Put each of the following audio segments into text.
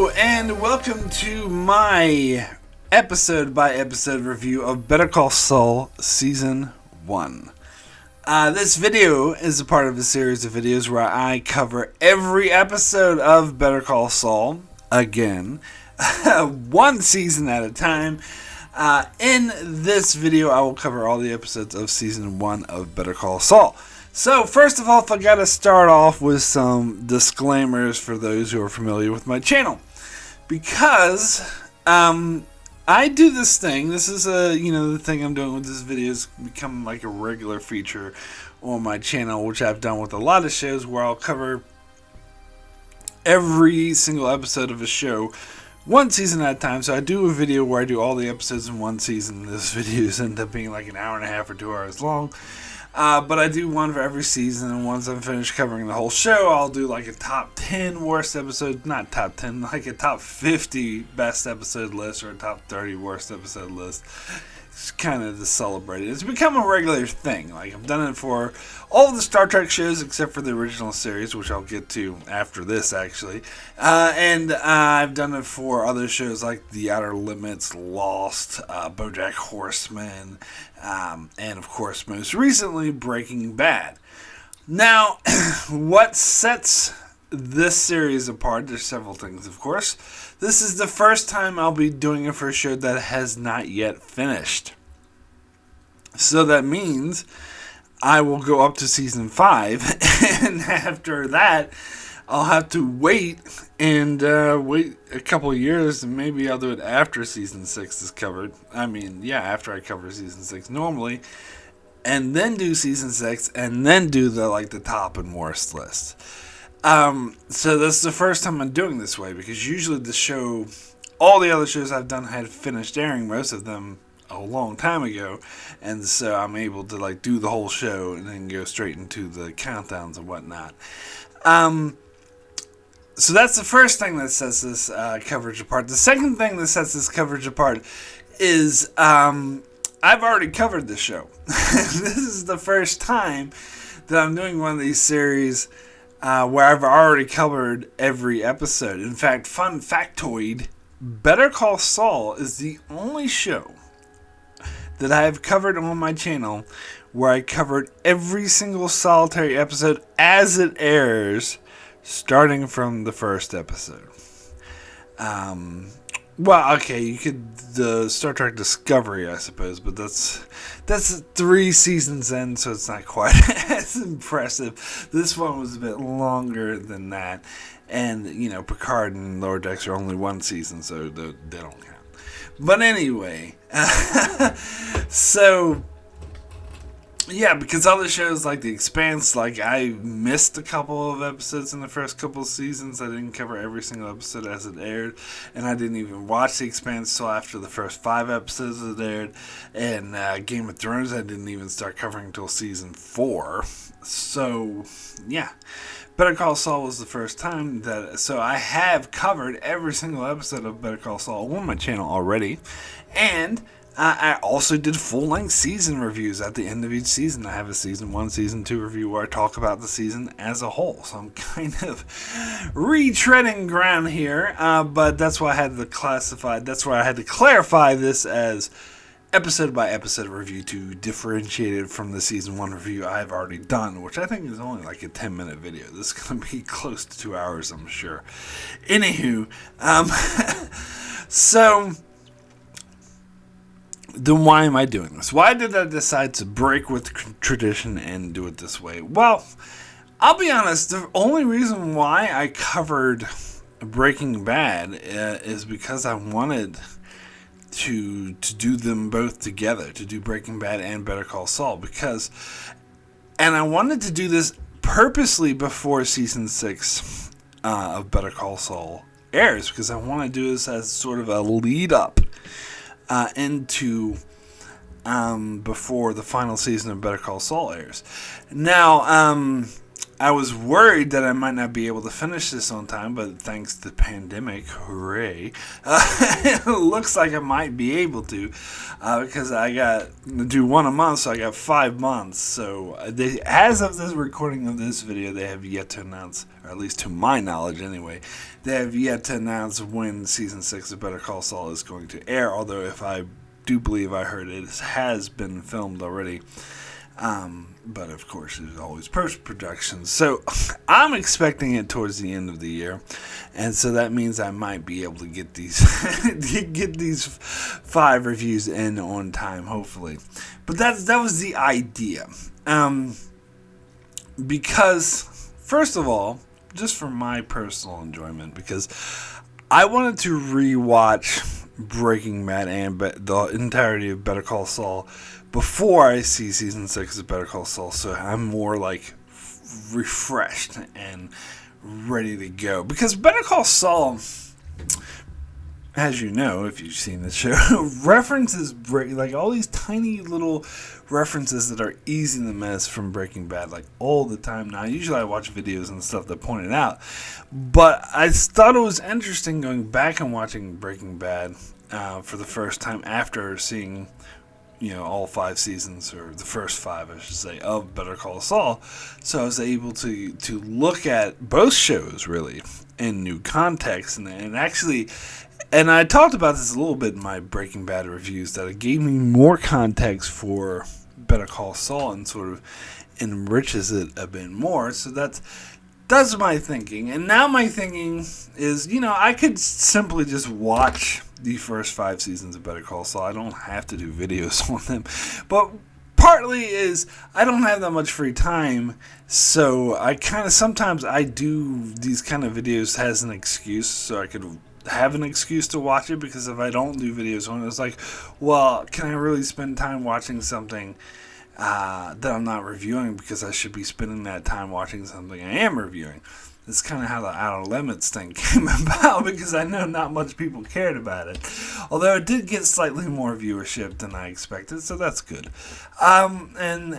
Hello, and welcome to my episode-by-episode review of Better Call Saul Season 1. This video is a part of a series of videos where I cover every episode of Better Call Saul, again, one season at a time. In this video, I will cover all the episodes of Season 1 of Better Call Saul. So, first of all, I gotta start off with some disclaimers for those who are familiar with my channel. Because, I do this thing. This is the thing I'm doing with this video is become like a regular feature on my channel, which I've done with a lot of shows where I'll cover every single episode of a show one season at a time. So I do a video where I do all the episodes in one season. This videos end up being like an hour and a half or 2 hours long. But I do one for every season, and once I'm finished covering the whole show, I'll do like a top 10 worst episode, not top 10, like a top 50 best episode list or a top 30 worst episode list. It's kind of to celebrate it. It's become a regular thing. Like, I've done it for all of the Star Trek shows except for the original series, which I'll get to after this, actually. And I've done it for other shows like The Outer Limits, Lost, BoJack Horseman, and, of course, most recently, Breaking Bad. Now, what sets this series apart, there's several things, of course. This is the first time I'll be doing it for a show that has not yet finished. So that means I will go up to Season 5, and after that, I'll have to wait wait a couple of years, and maybe I'll do it after Season 6 is covered. After I cover Season 6 normally, and then do Season 6, and then do the top and worst list. So this is the first time I'm doing this way, because usually the show, all the other shows I've done had finished airing, most of them a long time ago, and so I'm able to do the whole show and then go straight into the countdowns and whatnot. So that's the first thing that sets this coverage apart. The second thing that sets this coverage apart is I've already covered this show. This is the first time that I'm doing one of these series where I've already covered every episode. In fact, fun factoid, Better Call Saul is the only show that I have covered on my channel where I covered every single solitary episode as it airs, starting from the first episode. You could the Star Trek Discovery, I suppose, but that's 3 seasons in, so it's not quite as impressive. This one was a bit longer than that, and Picard and Lower Decks are only 1 season, so they don't count. But anyway, so yeah, because other shows like The Expanse, I missed a couple of episodes in the first couple of seasons. I didn't cover every single episode as it aired, and I didn't even watch The Expanse till after the first 5 episodes it aired. And Game of Thrones, I didn't even start covering until season 4. So yeah, Better Call Saul was the first time so I have covered every single episode of Better Call Saul on my channel already, and I also did full-length season reviews at the end of each season. I have a Season 1, Season 2 review where I talk about the season as a whole. So I'm kind of retreading ground here, but that's why I had to clarify this as episode-by-episode review to differentiate it from the Season 1 review I've already done, which I think is only like a 10-minute video. This is going to be close to 2 hours, I'm sure. Anywho, so then why am I doing this? Why did I decide to break with tradition and do it this way? Well, I'll be honest, the only reason why I covered Breaking Bad is because I wanted to do them both together, to do Breaking Bad and Better Call Saul, and I wanted to do this purposely before Season 6 of Better Call Saul airs, because I want to do this as sort of a lead up into before the final season of Better Call Saul airs. Now, I was worried that I might not be able to finish this on time, but thanks to the pandemic, hooray, it looks like I might be able to, because I got to do one a month, so I got 5 months. So as of this recording of this video, they have yet to announce, or at least to my knowledge anyway, they have yet to announce when Season 6 of Better Call Saul is going to air, although if I do believe I heard it has been filmed already. But of course, there's always post-production. So I'm expecting it towards the end of the year, and so that means I might be able to get these get these 5 reviews in on time, hopefully. But that was the idea, because first of all, just for my personal enjoyment, because I wanted to rewatch Breaking Bad and the entirety of Better Call Saul before I see Season 6 of Better Call Saul, so I'm more like refreshed and ready to go. Because Better Call Saul, as you know, if you've seen the show, references like all these tiny little references that are easy to miss from Breaking Bad, like all the time now. Usually I watch videos and stuff that point it out, but I thought it was interesting going back and watching Breaking Bad for the first time after seeing, all 5 seasons, or the first 5, I should say, of Better Call Saul. So I was able to look at both shows, really, in new context. And actually, and I talked about this a little bit in my Breaking Bad reviews, that it gave me more context for Better Call Saul and sort of enriches it a bit more. So that's my thinking. And now my thinking is, I could simply just watch the first 5 seasons of Better Call Saul. I don't have to do videos on them. But partly is I don't have that much free time, so sometimes I do these kind of videos as an excuse, so I could have an excuse to watch it, because if I don't do videos on it, it's like, well, can I really spend time watching something that I'm not reviewing, because I should be spending that time watching something I am reviewing? That's kind of how the Outer Limits thing came about, because I know not much people cared about it. Although it did get slightly more viewership than I expected, so that's good. And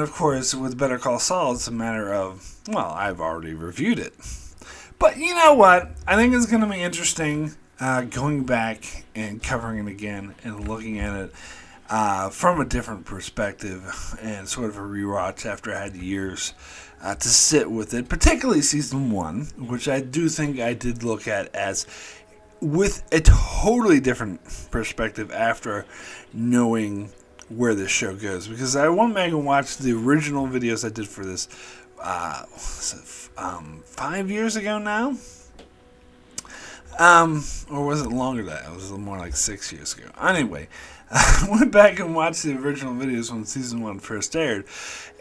of course, with Better Call Saul, it's a matter of, well, I've already reviewed it. But you know what? I think it's going to be interesting going back and covering it again and looking at it from a different perspective, and sort of a rewatch after I had years to sit with it, particularly Season 1, which I do think I did look at as with a totally different perspective after knowing where this show goes. Because I went back and watched the original videos I did for this 5 years ago now? Or was it longer than that? It was more like 6 years ago. Anyway, I went back and watched the original videos when Season 1 first aired,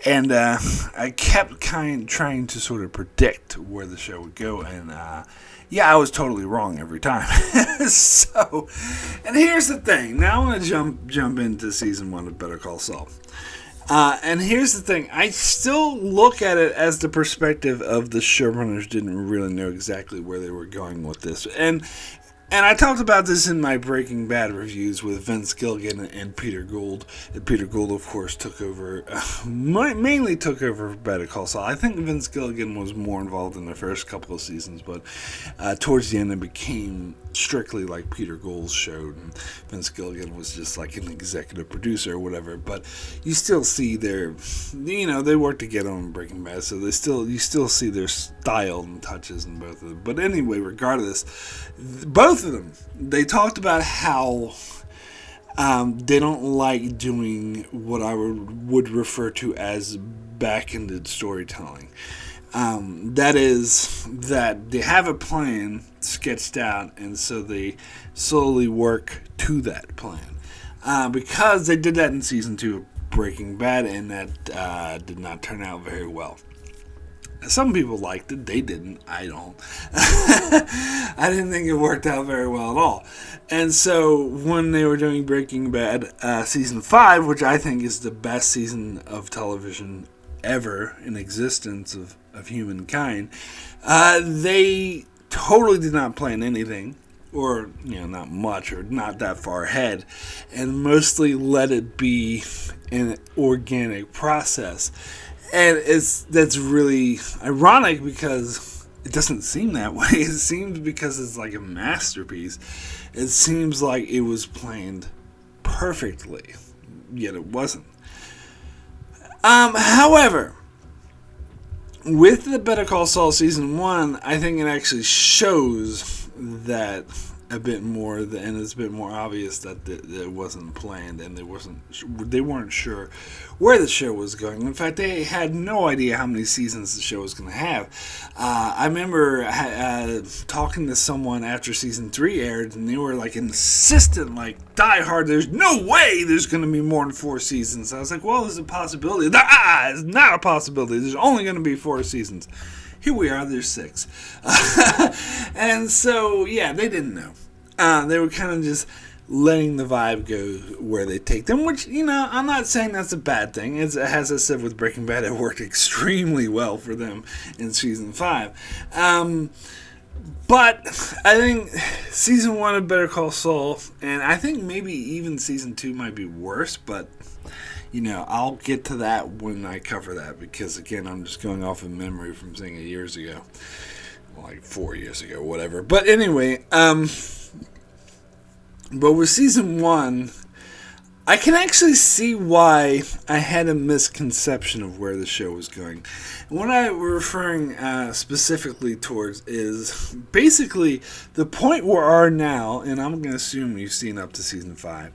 and I kept trying to sort of predict where the show would go, and I was totally wrong every time. So, and here's the thing. Now I want to jump into Season 1 of Better Call Saul. And here's the thing. I still look at it as the perspective of the showrunners didn't really know exactly where they were going with this. And I talked about this in my Breaking Bad reviews with Vince Gilligan and Peter Gould. And Peter Gould, of course, mainly took over Better Call Saul. I think Vince Gilligan was more involved in the first couple of seasons, but towards the end it became strictly like Peter Gould's show, and Vince Gilligan was just like an executive producer or whatever. But you still see they work together on Breaking Bad, so you still see their style and touches in both of them. But anyway, regardless, both of them, they talked about how they don't like doing what I would refer to as back-ended storytelling. That is, that they have a plan sketched out, and so they slowly work to that plan. Because they did that in Season 2 of Breaking Bad, and that did not turn out very well. Some people liked it. They didn't. I don't. I didn't think it worked out very well at all. And so when they were doing Breaking Bad Season 5, which I think is the best season of television ever in existence of humankind, they totally did not plan anything, or not much, or not that far ahead, and mostly let it be an organic process. And that's really ironic because it doesn't seem that way. It seems because it's like a masterpiece. It seems like it was planned perfectly, yet it wasn't. However, with the Better Call Saul season 1, I think it actually shows that a bit more, and it's a bit more obvious that it wasn't planned, and they weren't sure where the show was going. In fact, they had no idea how many seasons the show was going to have. I remember talking to someone after season 3 aired, and they were like insistent, like die hard. There's no way there's going to be more than 4 seasons. I was like, well, there's a possibility. It's not a possibility. There's only going to be 4 seasons. Here we are, there's 6. And so, yeah, they didn't know. They were kind of just letting the vibe go where they take them, which, I'm not saying that's a bad thing. As I said with Breaking Bad, it worked extremely well for them in season 5. But I think season 1 of Better Call Saul, and I think maybe even season 2 might be worse, but I'll get to that when I cover that, because again, I'm just going off of memory from seeing it years ago, like 4 years ago, whatever. But anyway, but with season 1, I can actually see why I had a misconception of where the show was going. And what I'm referring specifically towards is basically the point we are now, and I'm going to assume you've seen up to season 5.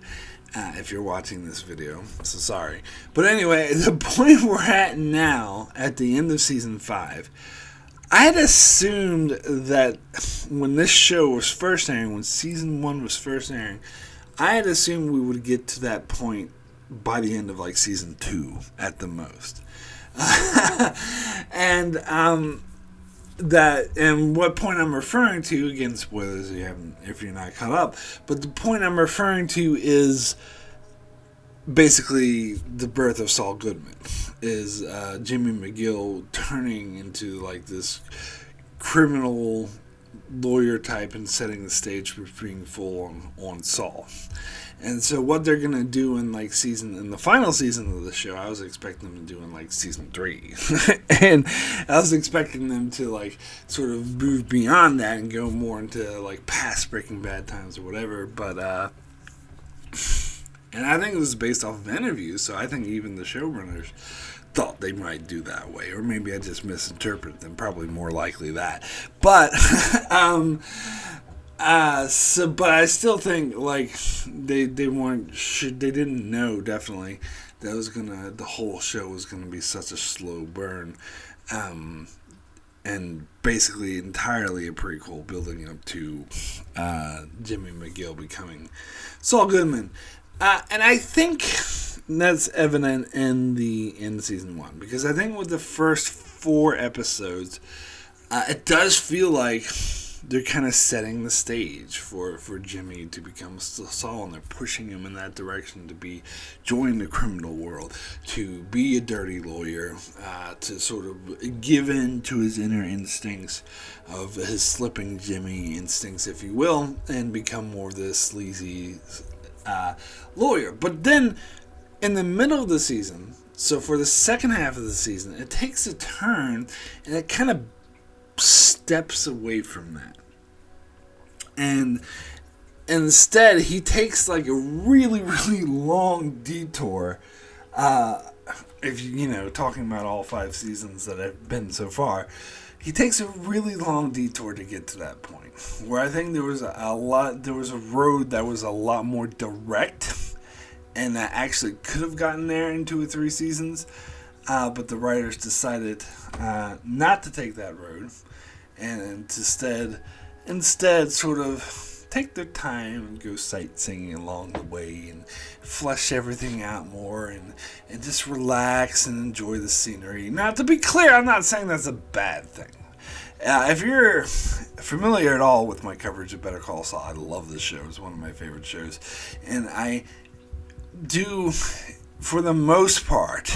If you're watching this video, so sorry. But anyway, the point we're at now, at the end of season 5, I had assumed that when this show was first airing, when season 1 was first airing, I had assumed we would get to that point by the end of like season 2 at the most. And what point I'm referring to, again, spoilers if you're not caught up, but the point I'm referring to is basically the birth of Saul Goodman, is Jimmy McGill turning into like this criminal lawyer type and setting the stage for being full on Saul. And so what they're gonna do in the final season of the show, I was expecting them to do in like season 3, and I was expecting them to like sort of move beyond that and go more into like past Breaking Bad times or whatever. But and I think it was based off of interviews, so I think even the showrunners thought they might do that way, or maybe I just misinterpreted them. Probably more likely that, but. But I still think like they didn't know definitely that the whole show was gonna be such a slow burn, and basically entirely a prequel building up to Jimmy McGill becoming Saul Goodman, and I think that's evident in season 1, because I think with the first 4 episodes, it does feel like they're kind of setting the stage for Jimmy to become Saul, and they're pushing him in that direction to join the criminal world, to be a dirty lawyer, to sort of give in to his inner instincts of his slipping Jimmy instincts, if you will, and become more of this sleazy lawyer. But then in the middle of the season, so for the second half of the season, it takes a turn, and it kind of steps away from that, and instead he takes like a really long detour, if talking about all 5 seasons that have been so far, he takes a really long detour to get to that point where I think there was a road that was a lot more direct, and that actually could have gotten there in 2 or 3 seasons, but the writers decided not to take that road, and instead sort of take their time and go sightseeing along the way and flesh everything out more and just relax and enjoy the scenery. Now, to be clear, I'm not saying that's a bad thing. If you're familiar at all with my coverage of Better Call Saul, I love this show. It's one of my favorite shows, and I do, for the most part,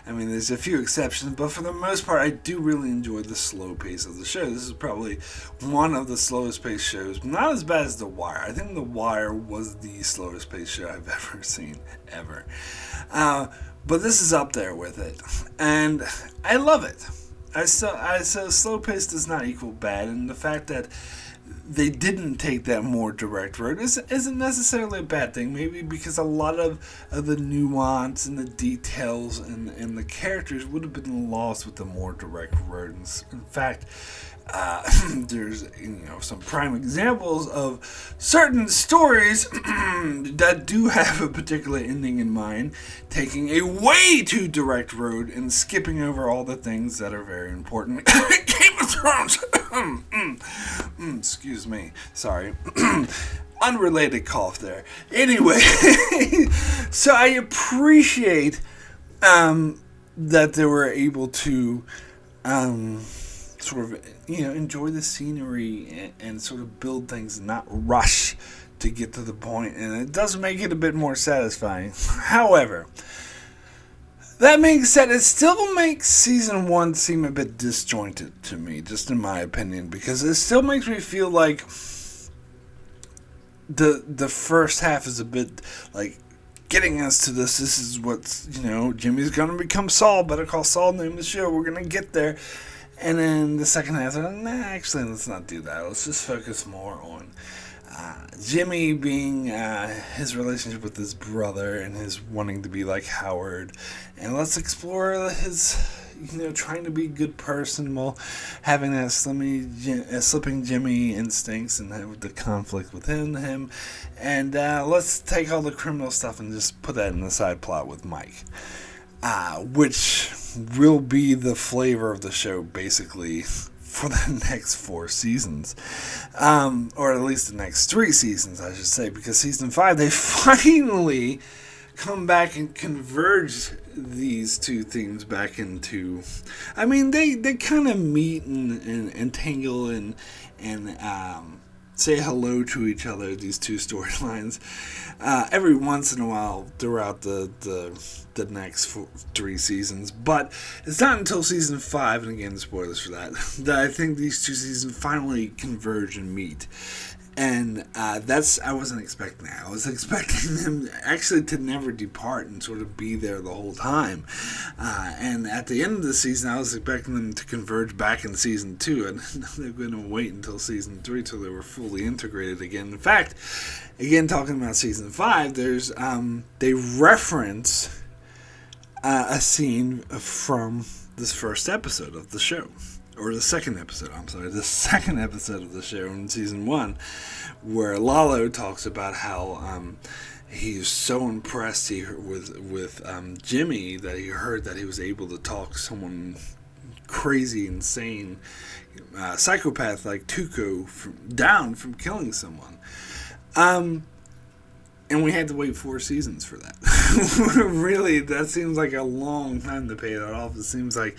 I mean, there's a few exceptions, but for the most part, I do really enjoy the slow pace of the show. This is probably one of the slowest paced shows. Not as bad as The Wire. I think The Wire was the slowest paced show I've ever seen, ever. but this is up there with it, and I love it. I so slow paced does not equal bad, and the fact that they didn't take that more direct road isn't necessarily a bad thing. Maybe because a lot of the nuance and the details and the characters would have been lost with the more direct road. In fact, there's some prime examples of certain stories that do have a particular ending in mind, taking a way too direct road and skipping over all the things that are very important. Game of Thrones. Excuse me. Sorry. Unrelated cough there. Anyway, so I appreciate that they were able to sort of enjoy the scenery and sort of build things and not rush to get to the point, and it does make it a bit more satisfying. However, that being said, it still makes season 1 seem a bit disjointed to me, just in my opinion, because it still makes me feel like the first half is a bit like getting us to this is what's, Jimmy's gonna become Saul, Better Call Saul, name of the show, we're gonna get there. And then the second half, actually, let's not do that. Let's just focus more on Jimmy being his relationship with his brother and his wanting to be like Howard. And let's explore his, trying to be a good person while having that slipping Jimmy instincts and have the conflict within him. And let's take all the criminal stuff and just put that in the side plot with Mike. Which will be the flavor of the show, basically, for the next 4 seasons. Or at least the next 3 seasons, I should say, because season 5, they finally come back and converge these two themes back into... I mean, they kind of meet and tangle and say hello to each other, these two storylines, every once in a while throughout the next 3 seasons. But it's not until season 5, and again, spoilers for that I think these 2 seasons finally converge and meet. And I wasn't expecting that. I was expecting them actually to never depart and sort of be there the whole time. And at the end of the season, I was expecting them to converge back in season 2. And they're going to wait until season 3 till they were fully integrated again. In fact, again, talking about season 5, there's they reference a scene from this first episode of the show. Or the second episode of the show in season 1, where Lalo talks about how he's so impressed with Jimmy that he heard that he was able to talk someone crazy, insane, psychopath like Tuco down from killing someone. And we had to wait 4 seasons for that. Really, that seems like a long time to pay that off. It seems like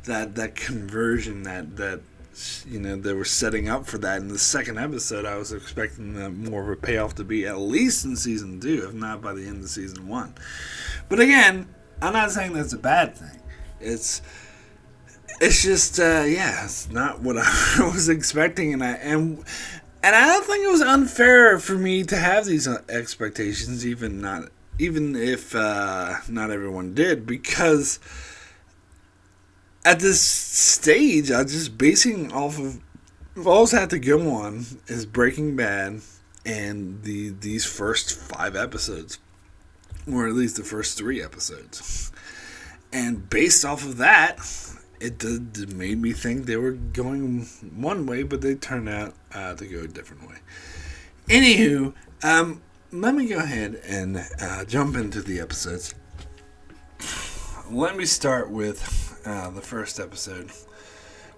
that conversion that they were setting up for that in the second episode. I was expecting more of a payoff to be at least in season 2, if not by the end of season 1. But again, I'm not saying that's a bad thing. It's just it's not what I was expecting, and I don't think it was unfair for me to have these expectations, even if not everyone did, because at this stage, I was just basing off of all I had to go on is Breaking Bad and these first 5 episodes, or at least the first 3 episodes, and based off of that, it made me think they were going one way, but they turned out to go a different way. Anywho, let me go ahead and jump into the episodes. Let me start with the first episode,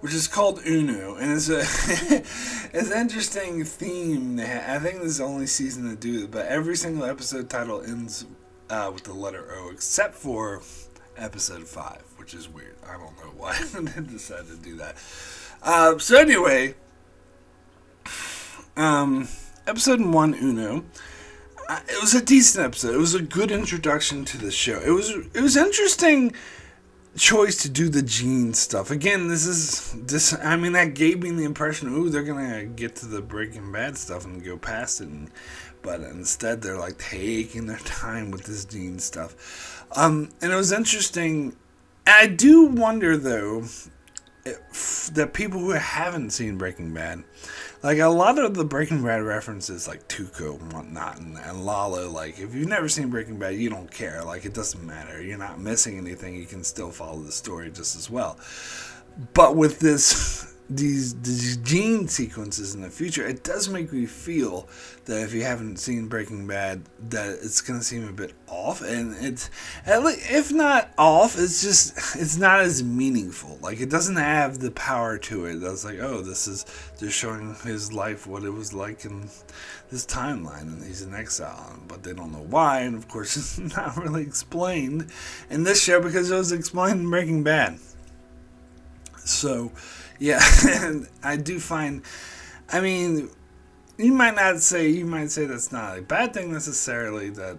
which is called Uno, and it's an interesting theme. I think this is the only season to do it, but every single episode title ends with the letter O, except for episode 5, which is weird. I don't know why they decided to do that. So anyway, episode 1, Uno. It was a decent episode. It was a good introduction to the show. It was interesting choice to do the Gene stuff. Again, I mean, that gave me the impression, ooh, they're gonna get to the Breaking Bad stuff and go past it, but instead they're like taking their time with this Gene stuff. And it was interesting. I do wonder though that people who haven't seen Breaking Bad, like a lot of the Breaking Bad references, like Tuco and whatnot, and Lalo, like if you've never seen Breaking Bad, you don't care. Like it doesn't matter. You're not missing anything. You can still follow the story just as well. But with these Gene sequences in the future, it does make me feel that if you haven't seen Breaking Bad, that it's going to seem a bit off, and it's, at least, if not off, it's not as meaningful. Like it doesn't have the power to it. That's like, oh, they're showing his life, what it was like in this timeline, and he's in exile, but they don't know why, and of course it's not really explained in this show because it was explained in Breaking Bad. So, yeah, and I do find, I mean, you might say that's not a bad thing necessarily, but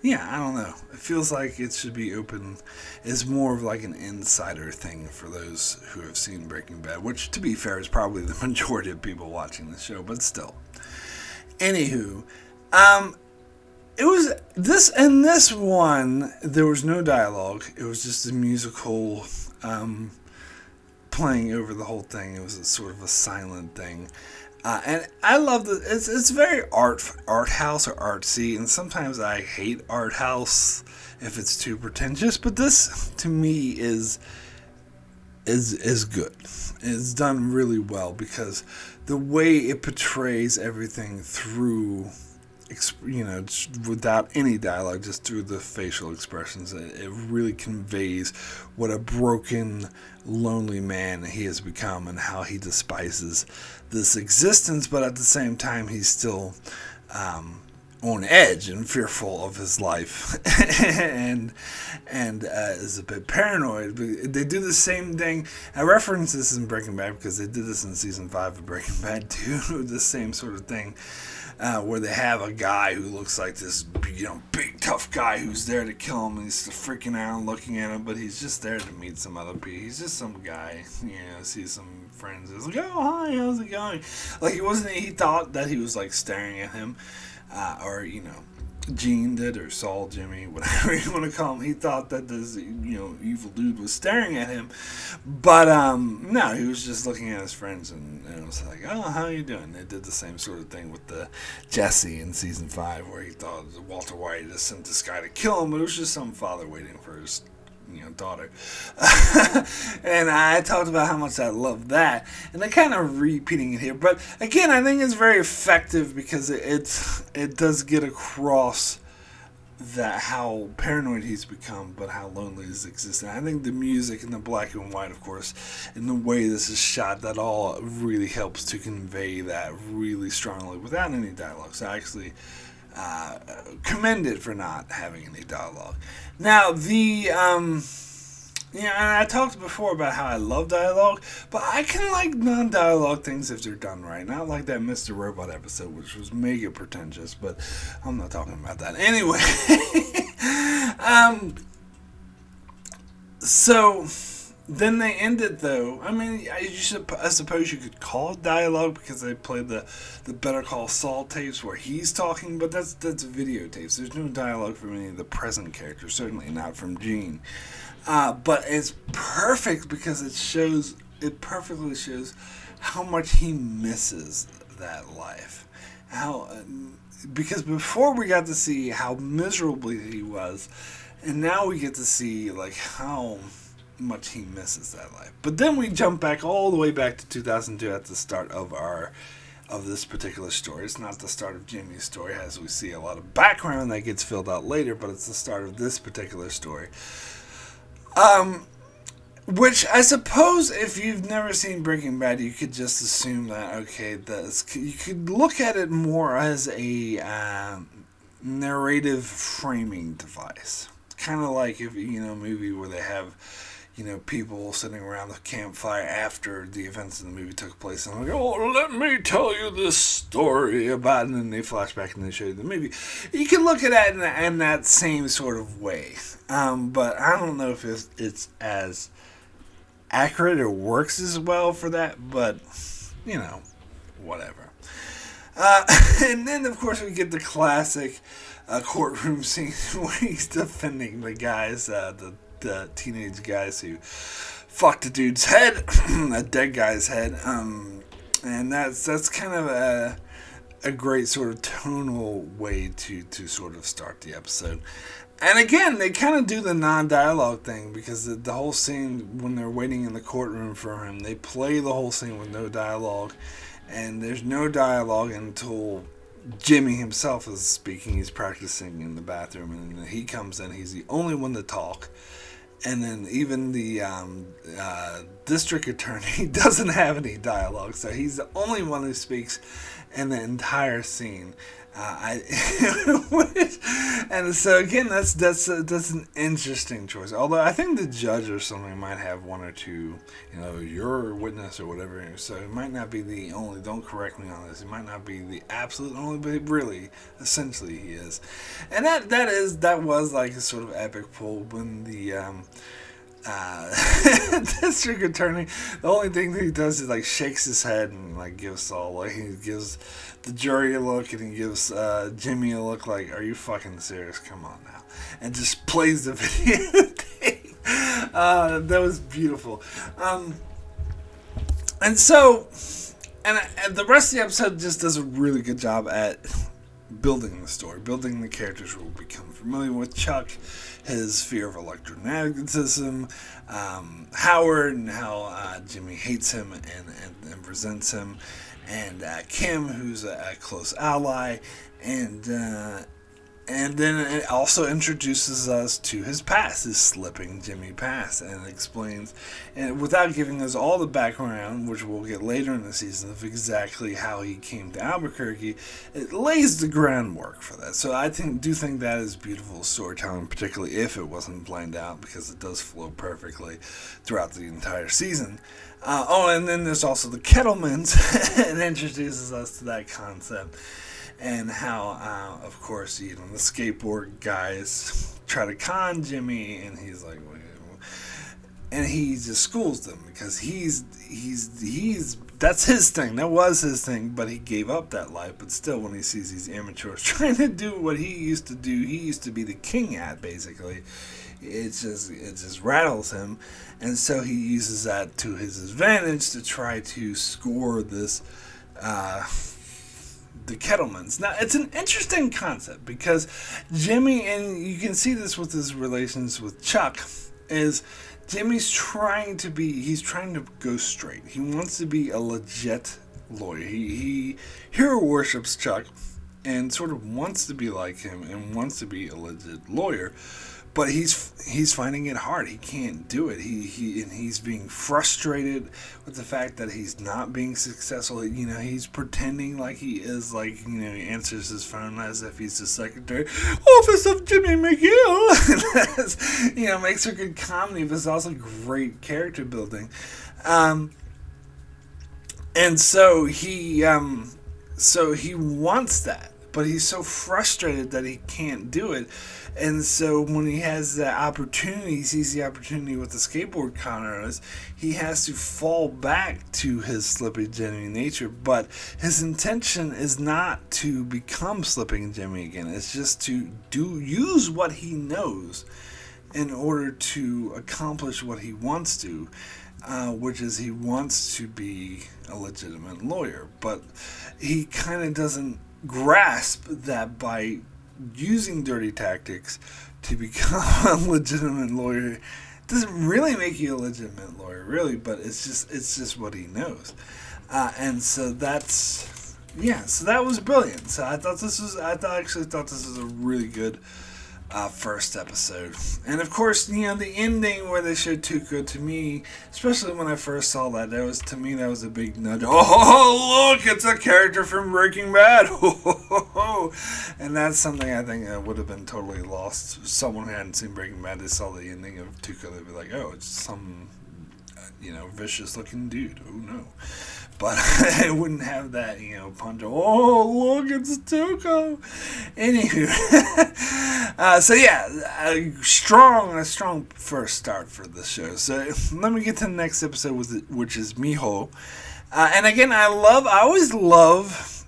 yeah, I don't know. It feels like it should be open. It's more of like an insider thing for those who have seen Breaking Bad, which, to be fair, is probably the majority of people watching the show, but still. Anywho, it was this one, there was no dialogue. It was just a musical playing over the whole thing. It was sort of a silent thing, and I love that it's very art house or artsy, and sometimes I hate art house if it's too pretentious, but this to me is good. It's done really well because the way it portrays everything through, without any dialogue, just through the facial expressions, it really conveys what a broken, lonely man he has become and how he despises this existence, but at the same time he's still on edge and fearful of his life and is a bit paranoid. They do the same thing. I reference this in Breaking Bad because they did this in season 5 of Breaking Bad too. The same sort of thing. Where they have a guy who looks like this, big tough guy who's there to kill him, and he's freaking out looking at him, but he's just there to meet some other people. He's just some guy, see some friends. He's like, oh, hi, how's it going? Like, he thought that he was, like, staring at him, or, Gene did, or Saul, Jimmy, whatever you want to call him. He thought that this, evil dude was staring at him. But, no, he was just looking at his friends, and it was like, oh, how you doing? They did the same sort of thing with the Jesse in season 5, where he thought Walter White just sent this guy to kill him, but it was just some father waiting for his daughter. And I talked about how much I love that, and I'm kind of repeating it here, but again, I think it's very effective because it does get across that how paranoid he's become, but how lonely he's existing. I think the music and the black and white, of course, and the way this is shot, that all really helps to convey that really strongly without any dialogue. So I actually commend it for not having any dialogue. Now, and I talked before about how I love dialogue, but I can like non-dialogue things if they're done right. Not like that Mr. Robot episode, which was mega pretentious, but I'm not talking about that. Anyway, so then they ended, though. I mean, I suppose you could call it dialogue because they played the Better Call Saul tapes where he's talking, but that's videotapes. There's no dialogue from any of the present characters, certainly not from Gene. But it's perfect because it perfectly shows how much he misses that life. Because before we got to see how miserable he was, and now we get to see like how much he misses that life. But then we jump back all the way back to 2002 at the start of this particular story. It's not the start of Jimmy's story, as we see a lot of background that gets filled out later, but it's the start of this particular story. Which I suppose if you've never seen Breaking Bad, you could just assume that, okay, you could look at it more as a narrative framing device. Kind of like if, a movie where they have, people sitting around the campfire after the events in the movie took place, and I'm like, oh, let me tell you this story about it, and then they flash back and they show you the movie. You can look at it in that same sort of way, but I don't know if it's as accurate or works as well for that, but, whatever. And then, of course, we get the classic courtroom scene where he's defending the guys, the teenage guys who fucked a dude's head, a dead guy's head, and that's kind of a great sort of tonal way to sort of start the episode. And again, they kind of do the non-dialogue thing, because the whole scene, when they're waiting in the courtroom for him, they play the whole scene with no dialogue, and there's no dialogue until Jimmy himself is speaking. He's practicing in the bathroom, and he comes in. He's the only one to talk. And then even the district attorney doesn't have any dialogue, so he's the only one who speaks in the entire scene. And so again, that's an interesting choice. Although I think the judge or something might have one or two, your witness or whatever. So it might not be the only. Don't correct me on this. It might not be the absolute only, but really, essentially, he is. And that was like a sort of epic pull when the district attorney, the only thing that he does is like shakes his head and like gives Saul, like, he gives the jury a look, and he gives Jimmy a look like, are you fucking serious? Come on now. And just plays the videotape. That was beautiful. And so, and the rest of the episode just does a really good job at building the story, building the characters who will become familiar with Chuck, his fear of electromagnetism, Howard, and how Jimmy hates him and resents him, and Kim, who's a close ally, and then it also introduces us to his past, his slipping Jimmy past, and explains, and without giving us all the background, which we'll get later in the season, of exactly how he came to Albuquerque, it lays the groundwork for that. So I do think that is beautiful storytelling, particularly if it wasn't planned out, because it does flow perfectly throughout the entire season. And then there's also the Kettlemans. It introduces us to that concept. And how, of course, the skateboard guys try to con Jimmy, and he's like, and he just schools them, because he's that's his thing. That was his thing, but he gave up that life. But still, when he sees these amateurs trying to do what he used to do, he used to be the king at, basically. It just rattles him, and so he uses that to his advantage to try to score this. The Kettlemans. Now, it's an interesting concept, because Jimmy, and you can see this with his relations with Chuck, is Jimmy's trying to go straight. He wants to be a legit lawyer. He hero worships Chuck and sort of wants to be like him and wants to be a legit lawyer. But he's finding it hard. He can't do it. He's being frustrated with the fact that he's not being successful. He's pretending like he is, like, he answers his phone as if he's the secretary, Office of Jimmy McGill. That's, makes for good comedy, but it's also great character building. And so he wants that, but he's so frustrated that he can't do it. And so when he has the opportunity, he sees the opportunity with the skateboard coners, he has to fall back to his slipping Jimmy nature. But his intention is not to become slipping Jimmy again. It's just to use what he knows in order to accomplish what he wants to, which is he wants to be a legitimate lawyer. But he kind of doesn't grasp that by using dirty tactics to become a legitimate lawyer doesn't really make you a legitimate lawyer, really, but it's just what he knows. And so so that was brilliant. So I actually thought this was a really good first episode. And of course, the ending where they showed Tuco, to me, especially when I first saw that, that was a big nudge. Oh, look, it's a character from Breaking Bad. And that's something I think would have been totally lost. If someone who hadn't seen Breaking Bad, they saw the ending of Tuco, they'd be like, oh, it's some, vicious looking dude. Oh no. But I wouldn't have that, punch. Oh, look, it's Tuco. Anywho, so yeah, a strong first start for the show. So let me get to the next episode, which is Mijo. And again, I always love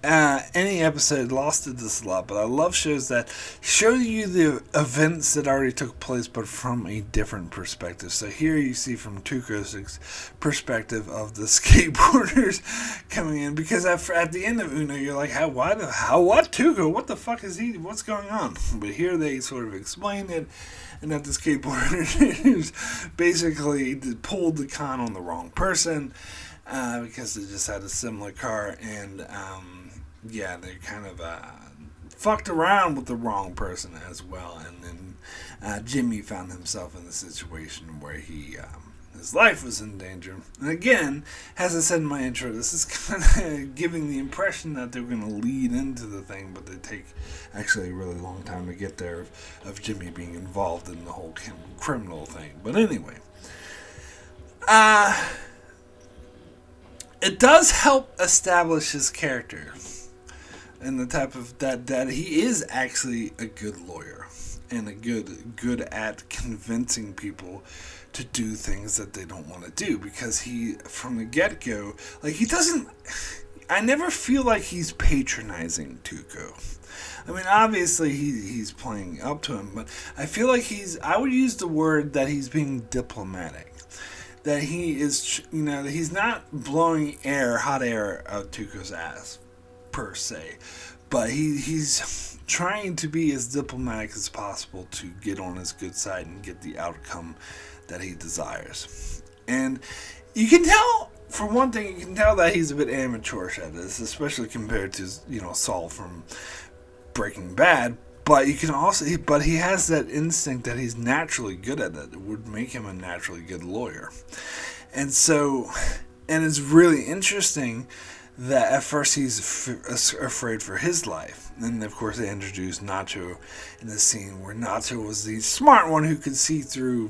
any episode. Lost did this a lot, but I love shows that show you the events that already took place, but from a different perspective. So here you see from Tuco's perspective of the skateboarders coming in, because at the end of Uno, you're like, what Tuco? What the fuck is he? What's going on? But here they sort of explain it, and that the skateboarders basically pulled the con on the wrong person. Because they just had a similar car, and they kind of fucked around with the wrong person as well. And then Jimmy found himself in a situation where his life was in danger. And again, as I said in my intro, this is kind of giving the impression that they're going to lead into the thing, but they take actually a really long time to get there of Jimmy being involved in the whole criminal thing. But anyway, it does help establish his character and the type of that he is actually a good lawyer and a good at convincing people to do things that they don't want to do, because he, from the get-go, I never feel like he's patronizing Tuco. I mean, obviously he's playing up to him, but I feel like I would use the word that he's being diplomatic. That he is, that he's not blowing hot air out Tuco's ass, per se. But he's trying to be as diplomatic as possible to get on his good side and get the outcome that he desires. And you can tell, for one thing, you can tell that he's a bit amateurish at this, especially compared to, Saul from Breaking Bad. But you can also, he has that instinct that he's naturally good at it. It would make him a naturally good lawyer. And it's really interesting that at first he's afraid for his life. And of course they introduce Nacho in the scene where Nacho was the smart one who could see through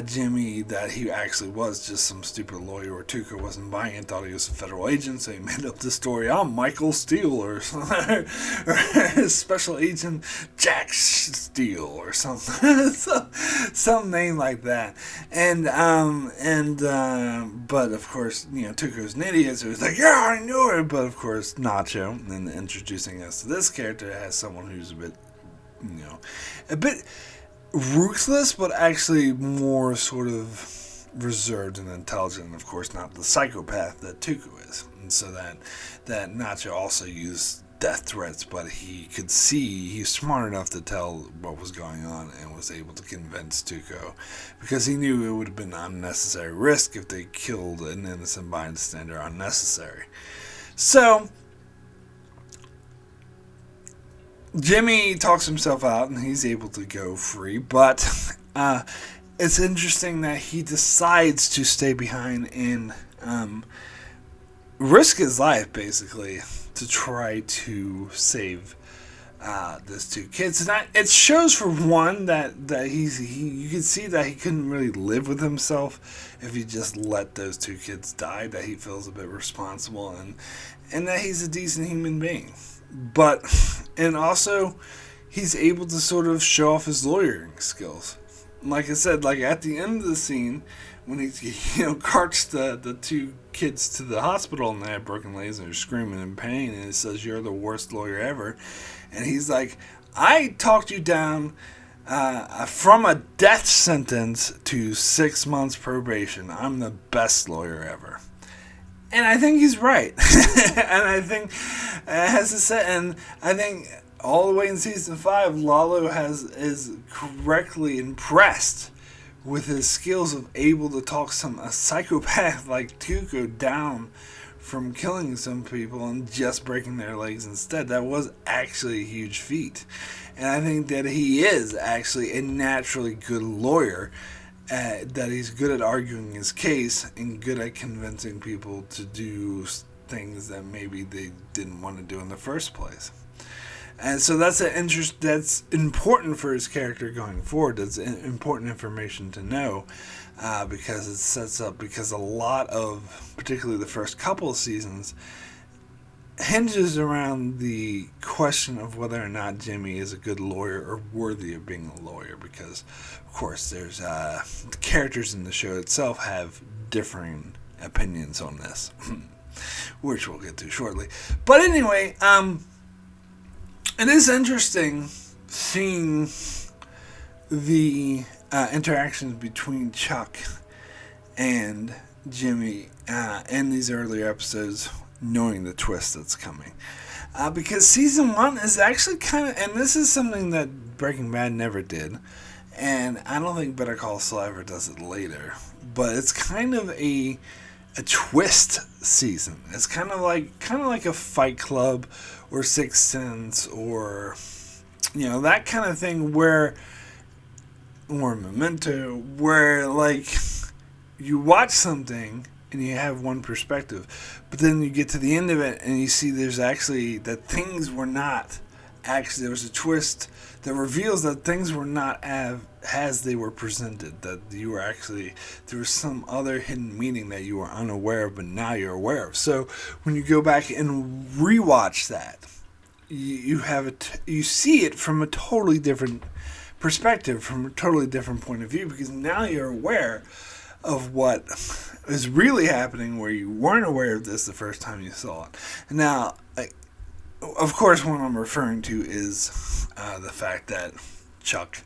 Jimmy, that he actually was just some stupid lawyer, or Tuco wasn't buying it, thought he was a federal agent, so he made up the story, I'm Michael Steele, or something, or Special Agent Jack Steele, or something, some name like that. But of course, Tuco's an idiot, so he's like, yeah, I knew it. But of course, Nacho, and introducing us to this character, has someone who's a bit ruthless, but actually more sort of reserved and intelligent, and of course not the psychopath that Tuco is. And so that Nacho also used death threats, but he could see, he's smart enough to tell what was going on, and was able to convince Tuco, because he knew it would have been unnecessary risk if they killed an innocent bystander unnecessary. So Jimmy talks himself out, and he's able to go free, but it's interesting that he decides to stay behind and risk his life, basically, to try to save those two kids. And it shows, for one, that you can see that he couldn't really live with himself if he just let those two kids die, that he feels a bit responsible, and that he's a decent human being. And also, he's able to sort of show off his lawyering skills. Like I said, at the end of the scene, when he carts the two kids to the hospital and they have broken legs and they're screaming in pain, and it says, you're the worst lawyer ever. And he's like, I talked you down from a death sentence to 6 months probation. I'm the best lawyer ever. And I think he's right. And I think, as I said, and I think all the way in season 5, Lalo is correctly impressed with his skills of able to talk a psychopath like Tuco down from killing some people and just breaking their legs instead. That was actually a huge feat. And I think that he is actually a naturally good lawyer, that he's good at arguing his case and good at convincing people to do things that maybe they didn't want to do in the first place. And so that's that's important for his character going forward. That's important information to know, because it sets up, because a lot of, particularly the first couple of seasons, hinges around the question of whether or not Jimmy is a good lawyer or worthy of being a lawyer. Because, of course, there's the characters in the show itself have differing opinions on this, which we'll get to shortly. But anyway, it is interesting seeing the interactions between Chuck and Jimmy in these earlier episodes, knowing the twist that's coming. Because season 1 is actually kind of, and this is something that Breaking Bad never did, and I don't think Better Call Saul ever does it later, but it's kind of a twist season. It's kind of like a Fight Club or Sixth Sense, or that kind of thing, or Pimento, where like you watch something and you have one perspective, but then you get to the end of it and you see there's actually that things were not actually, there was a twist that reveals that things were not as they were presented, that you were actually, there was some other hidden meaning that you were unaware of, but now you're aware of. So when you go back and rewatch that, you see it from a totally different perspective, from a totally different point of view, because now you're aware of what is really happening, where you weren't aware of this the first time you saw it. Now, of course, what I'm referring to is the fact that Chuck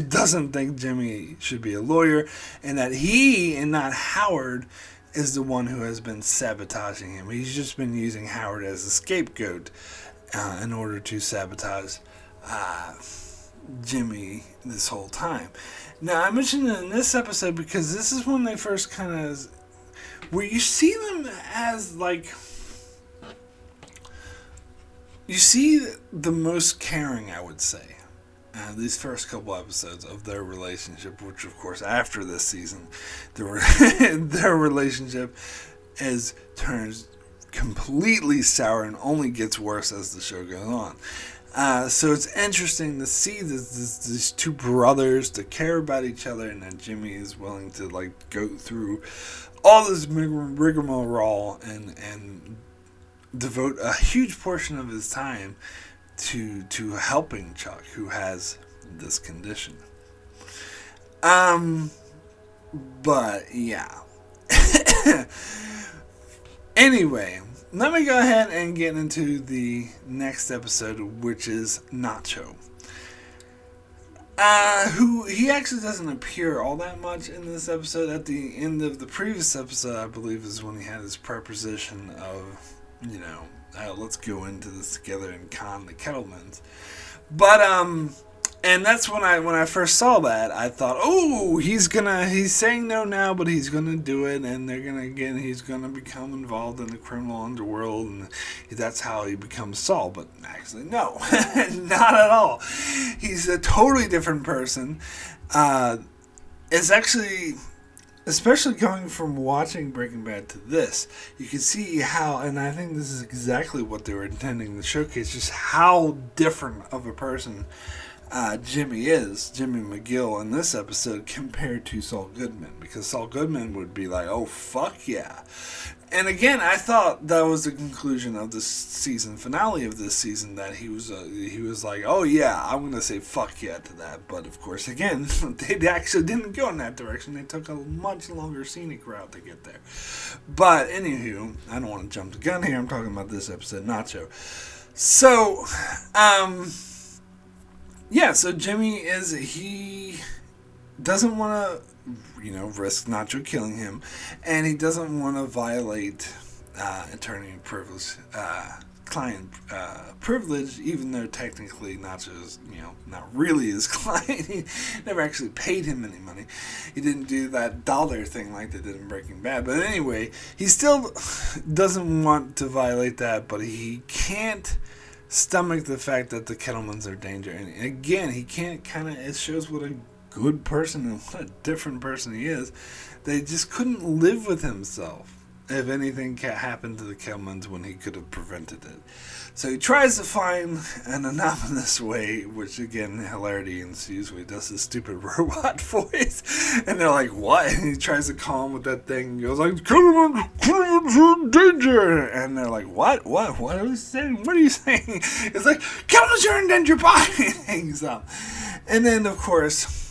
doesn't think Jimmy should be a lawyer, and that he, and not Howard, is the one who has been sabotaging him. He's just been using Howard as a scapegoat in order to sabotage Jimmy this whole time. Now, I mentioned it in this episode because this is when they first kind of, where you see them as like, you see the most caring, I would say, these first couple episodes of their relationship, which of course after this season, their relationship turns completely sour and only gets worse as the show goes on. So it's interesting to see these two brothers to care about each other, and that Jimmy is willing to like go through all this rigmarole and devote a huge portion of his time to helping Chuck, who has this condition. But yeah. Anyway, let me go ahead and get into the next episode, which is Nacho. Who, he actually doesn't appear all that much in this episode. At the end of the previous episode, I believe, is when he had his preposition of, let's go into this together and con the Kettlemans. But, and that's when I first saw that, I thought, oh, he's saying no now, but he's gonna do it, and he's gonna become involved in the criminal underworld, and that's how he becomes Saul. But actually, no, not at all. He's a totally different person. It's actually, especially going from watching Breaking Bad to this, you can see how, and I think this is exactly what they were intending to showcase, just how different of a person Jimmy McGill in this episode compared to Saul Goodman, because Saul Goodman would be like, oh fuck yeah. And again, I thought that was the conclusion of the season finale of this season, that he was like, oh yeah, I'm gonna say fuck yeah to that. But of course, again, they actually didn't go in that direction. They took a much longer scenic route to get there. But anywho, I don't want to jump the gun here. I'm talking about this episode, Nacho. So, yeah, so Jimmy he doesn't want to, risk Nacho killing him, and he doesn't want to violate attorney privilege client privilege, even though technically Nacho's, not really his client. He never actually paid him any money. He didn't do that dollar thing like they did in Breaking Bad. But anyway, he still doesn't want to violate that, but he can't stomach the fact that the Kettlemans are danger. And again, he can't it shows what a good person and what a different person he is. They just couldn't live with himself if anything happened to the Kettlemans when he could have prevented it. So he tries to find an anonymous way, which again, hilarity ensues when he does this stupid robot voice. And they're like, what? And he tries to call him with that thing and goes like, Kettlemans are in danger. And they're like, what? What are you saying? What are you saying? It's like, Kettlemans are in danger, bye! And hangs up. And then, of course,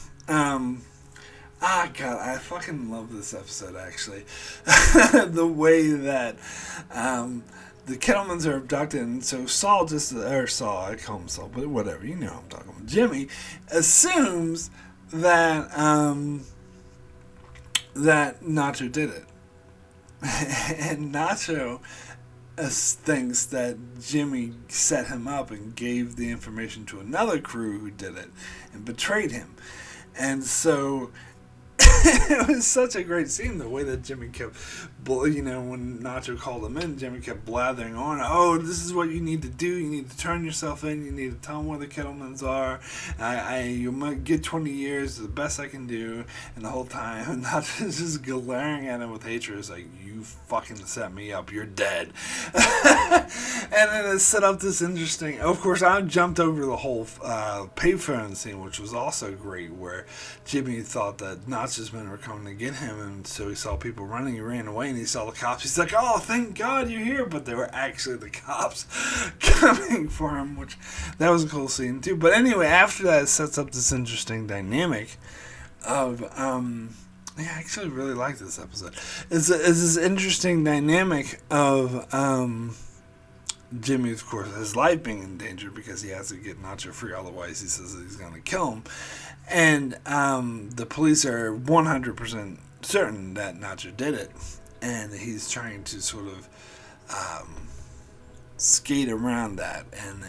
God, I fucking love this episode, actually. The way that the Kettlemans are abducted, and so Saul, I call him Saul, but whatever, you know I'm talking about. Jimmy assumes that that Nacho did it. And Nacho thinks that Jimmy set him up and gave the information to another crew who did it and betrayed him. And so it was such a great scene, the way that Jimmy kept, when Nacho called him in, Jimmy kept blathering on, oh, this is what you need to do, you need to turn yourself in, you need to tell them where the Kettlemans are, you might get 20 years, the best I can do, and the whole time, Nacho's just glaring at him with hatred, it's like, you fucking set me up, you're dead. And then it set up this interesting, of course, I jumped over the whole payphone scene, which was also great, where Jimmy thought that Nacho's men were coming to get him, and so he saw people running, he ran away, and he saw the cops, he's like, oh, thank God you're here, but they were actually the cops coming for him, which, that was a cool scene too. But anyway, after that, it sets up this interesting dynamic of, I actually really like this episode. It's this interesting dynamic of Jimmy, of course, his life being in danger because he has to get Nacho free, otherwise he says that he's going to kill him. And the police are 100% certain that Nacho did it. And he's trying to sort of skate around that and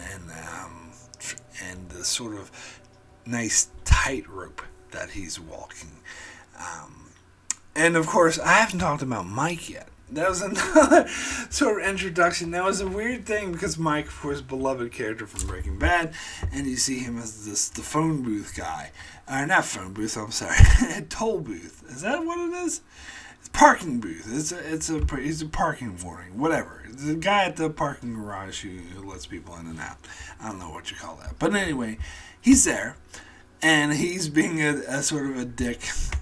the sort of nice tightrope that he's walking. And of course, I haven't talked about Mike yet. That was another sort of introduction. That was a weird thing because Mike, of course, beloved character from Breaking Bad, and you see him as the phone booth guy. Not phone booth, I'm sorry. Toll booth. Is that what it is? It's parking booth. He's a parking warning. Whatever. The guy at the parking garage who lets people in and out. I don't know what you call that. But anyway, he's there, and he's being a sort of a dick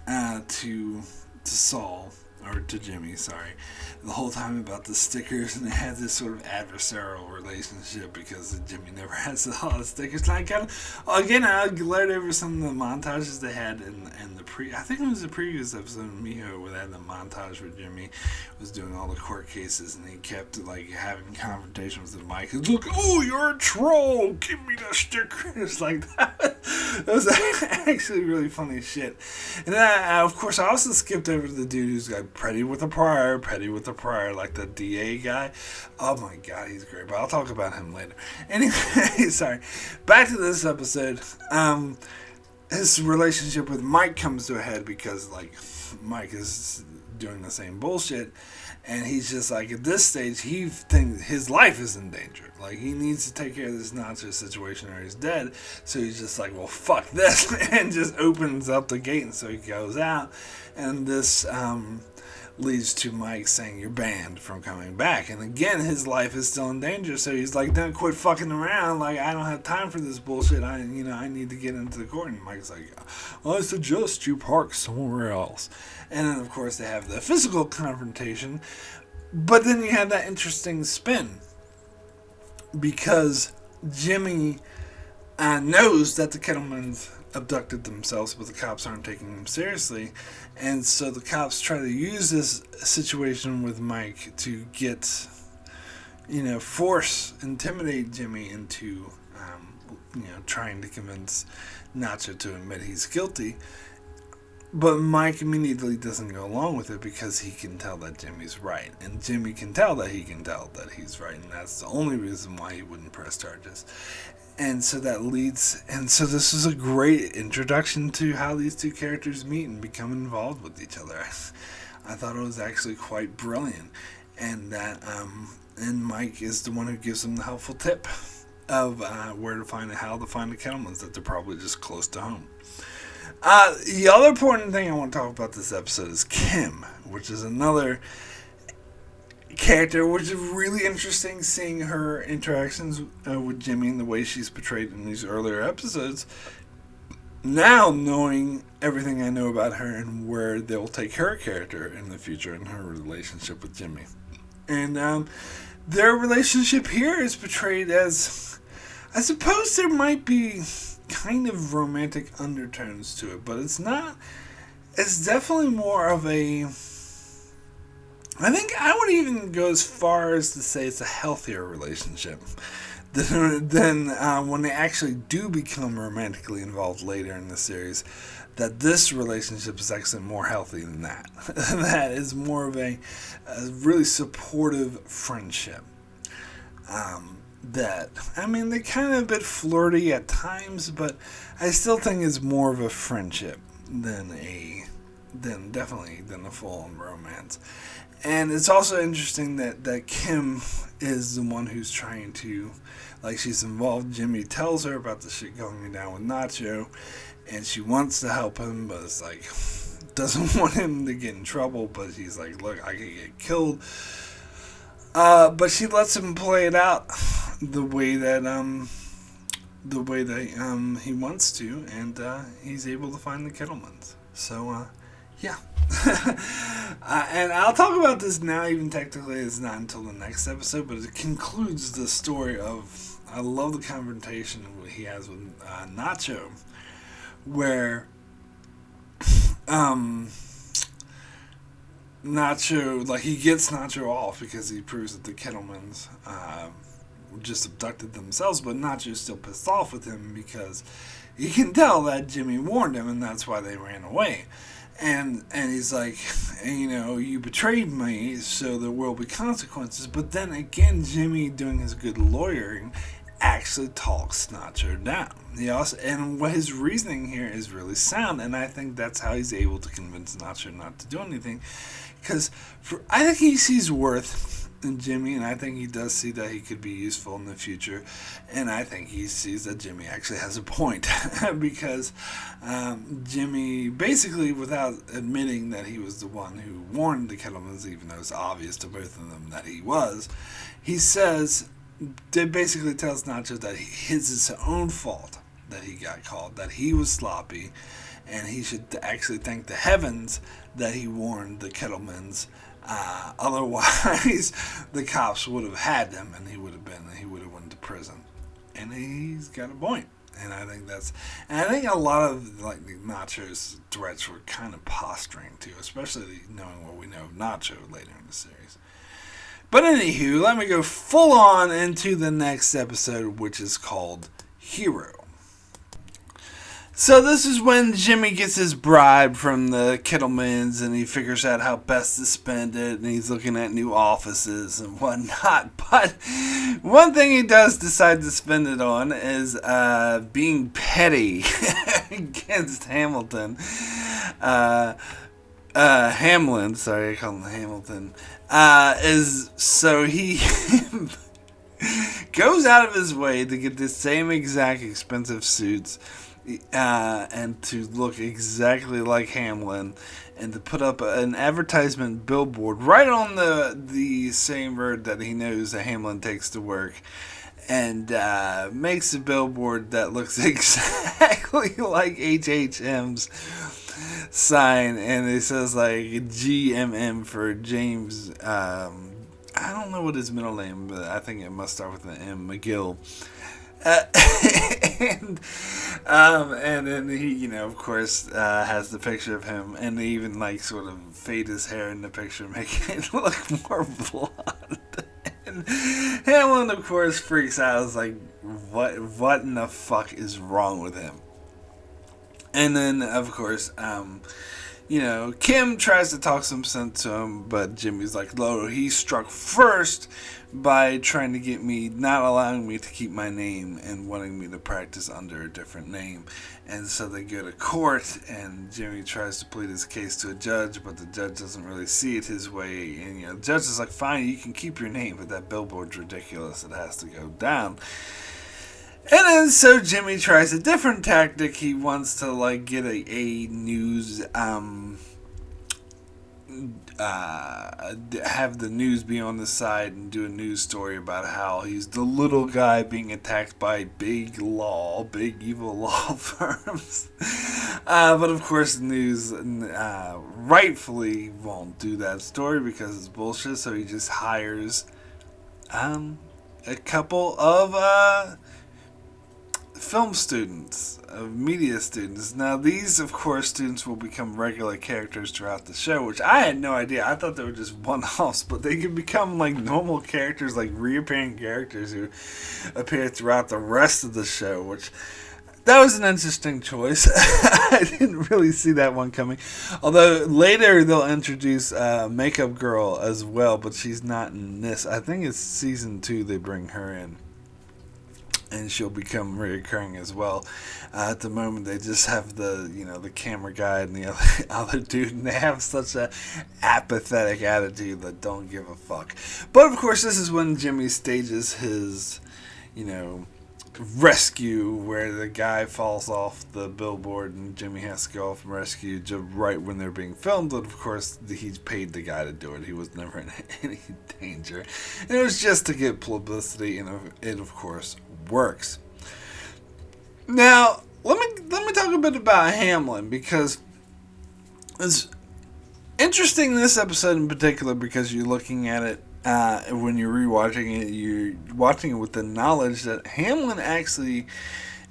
to Saul. Or to Jimmy, sorry, the whole time about the stickers, and they had this sort of adversarial relationship because Jimmy never has a lot of stickers. And I glared over some of the montages they had in the I think it was the previous episode of Mijo where they had the montage where Jimmy was doing all the court cases, and he kept having confrontations with Mike. He's like, oh, you're a troll, give me the stickers, like that. It was actually really funny shit. And then, of course, I also skipped over to the dude who's got petty with a prior, like the DA guy. Oh my God, he's great, but I'll talk about him later. Anyway, sorry. Back to this episode. His relationship with Mike comes to a head because, Mike is doing the same bullshit, and he's just at this stage, he thinks his life is in danger. He needs to take care of this Nacho situation or he's dead. So he's just like, well, fuck this, and just opens up the gate, and so he goes out, and this leads to Mike saying, you're banned from coming back. And again, his life is still in danger, so he's like, don't quit fucking around, I don't have time for this bullshit, I need to get into the court. And Mike's like, I suggest you park somewhere else. And then, of course, they have the physical confrontation, but then you have that interesting spin, because Jimmy knows that the Kettlemans abducted themselves, but the cops aren't taking them seriously, and so the cops try to use this situation with Mike to get, intimidate Jimmy into, trying to convince Nacho to admit he's guilty. But Mike immediately doesn't go along with it because he can tell that Jimmy's right. And Jimmy can tell that he can tell that he's right. And that's the only reason why he wouldn't press charges. And so that leads... And so this is a great introduction to how these two characters meet and become involved with each other. I thought it was actually quite brilliant. And that... and Mike is the one who gives them the helpful tip of where to find it, how to find the Kettlemans, that they're probably just close to home. The other important thing I want to talk about this episode is Kim, which is another character, which is really interesting seeing her interactions with Jimmy and the way she's portrayed in these earlier episodes. Now, knowing everything I know about her and where they'll take her character in the future and her relationship with Jimmy. And their relationship here is portrayed as, I suppose there might be kind of romantic undertones to it, but it's not. It's definitely more of a... I think I would even go as far as to say it's a healthier relationship than when they actually do become romantically involved later in the series. That this relationship is actually more healthy than that. That is more of a really supportive friendship. That, I mean, they're kind of a bit flirty at times, but I still think it's more of a friendship than a full-on romance. And it's also interesting that Kim is the one who's trying to, like, she's involved. Jimmy tells her about the shit going down with Nacho, and she wants to help him, but it's like, doesn't want him to get in trouble, but he's like, look, I could get killed. But she lets him play it out the way that he wants to, and he's able to find the Kettlemans. So yeah. And I'll talk about this now. Even technically, it's not until the next episode, but it concludes the story of. I love the confrontation he has with Nacho, where Nacho, like, he gets Nacho off because he proves that the Kettlemans just abducted themselves, but Nacho's still pissed off with him because he can tell that Jimmy warned him, and that's why they ran away. And he's like, you know, you betrayed me, so there will be consequences. But then again, Jimmy, doing his good lawyering, actually talks Nacho down. He also, and his reasoning here is really sound, and I think that's how he's able to convince Nacho not to do anything. Because I think he sees worth in Jimmy, and I think he does see that he could be useful in the future. And I think he sees that Jimmy actually has a point. Because Jimmy, basically, without admitting that he was the one who warned the Kettlemans, even though it's obvious to both of them that he was, he says, it basically tells Nacho that it's his own fault that he got called, that he was sloppy, and he should actually thank the heavens that he warned the Kettlemans. Otherwise, the cops would have had him, and he would have went to prison. And he's got a point. And I think a lot of, like, Nacho's threats were kind of posturing too, especially knowing what we know of Nacho later in the series. But anywho, let me go full on into the next episode, which is called Hero. So this is when Jimmy gets his bribe from the Kettlemans, and he figures out how best to spend it, and he's looking at new offices and whatnot. But one thing he does decide to spend it on is being petty against Hamilton. Hamlin, sorry, I call him Hamilton. So he goes out of his way to get the same exact expensive suits. And to look exactly like Hamlin, and to put up an advertisement billboard right on the same road that he knows that Hamlin takes to work, and makes a billboard that looks exactly like HHM's sign, and it says like GMM for James. I don't know what his middle name, but I think it must start with an M. McGill. And then he, you know, of course, has the picture of him, and they even, like, sort of fade his hair in the picture, making it look more blonde. And Hamlin, of course, freaks out. Is like, what in the fuck is wrong with him? And then, of course, Kim tries to talk some sense to him, but Jimmy's like, no, he struck first by trying to get me, not allowing me to keep my name and wanting me to practice under a different name. And so they go to court, and Jimmy tries to plead his case to a judge, but the judge doesn't really see it his way. And, the judge is like, fine, you can keep your name, but that billboard's ridiculous. It has to go down. And then so Jimmy tries a different tactic. He wants to get a news have the news be on the side and do a news story about how he's the little guy being attacked by big evil law firms. But of course the news rightfully won't do that story because it's bullshit, so he just hires a couple of film students, media students. Now, these, of course, students will become regular characters throughout the show, which I had no idea. I thought they were just one-offs, but they can become normal characters, reappearing characters who appear throughout the rest of the show, which that was an interesting choice. I didn't really see that one coming. Although later they'll introduce Makeup Girl as well, but she's not in this. I think it's season 2 they bring her in. And she'll become reoccurring as well. At the moment, they just have the camera guy and the other dude, and they have such a apathetic attitude that don't give a fuck. But of course, this is when Jimmy stages his, rescue, where the guy falls off the billboard and Jimmy has to go off and rescue right when they're being filmed. And of course, he's paid the guy to do it. He was never in any danger. And it was just to get publicity, and it of course works. Now, let me talk a bit about Hamlin, because it's interesting in this episode in particular because you're looking at it when you're rewatching it, you're watching it with the knowledge that Hamlin actually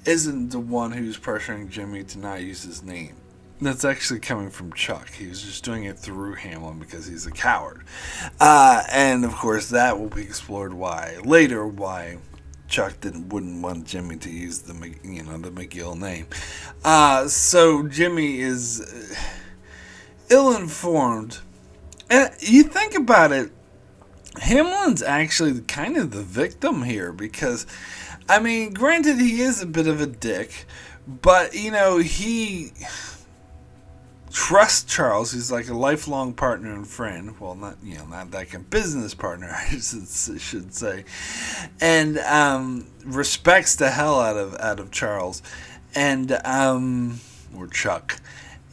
isn't the one who's pressuring Jimmy to not use his name. That's actually coming from Chuck. He was just doing it through Hamlin because he's a coward. And of course, that will be explored why Chuck wouldn't want Jimmy to use the McGill name. So Jimmy is ill-informed, and you think about it, Hamlin's actually kind of the victim here because, granted he is a bit of a dick, but he trusts Charles. He's like a lifelong partner and friend. Well, not like a business partner, I should say, and respects the hell out of Charles, and or Chuck.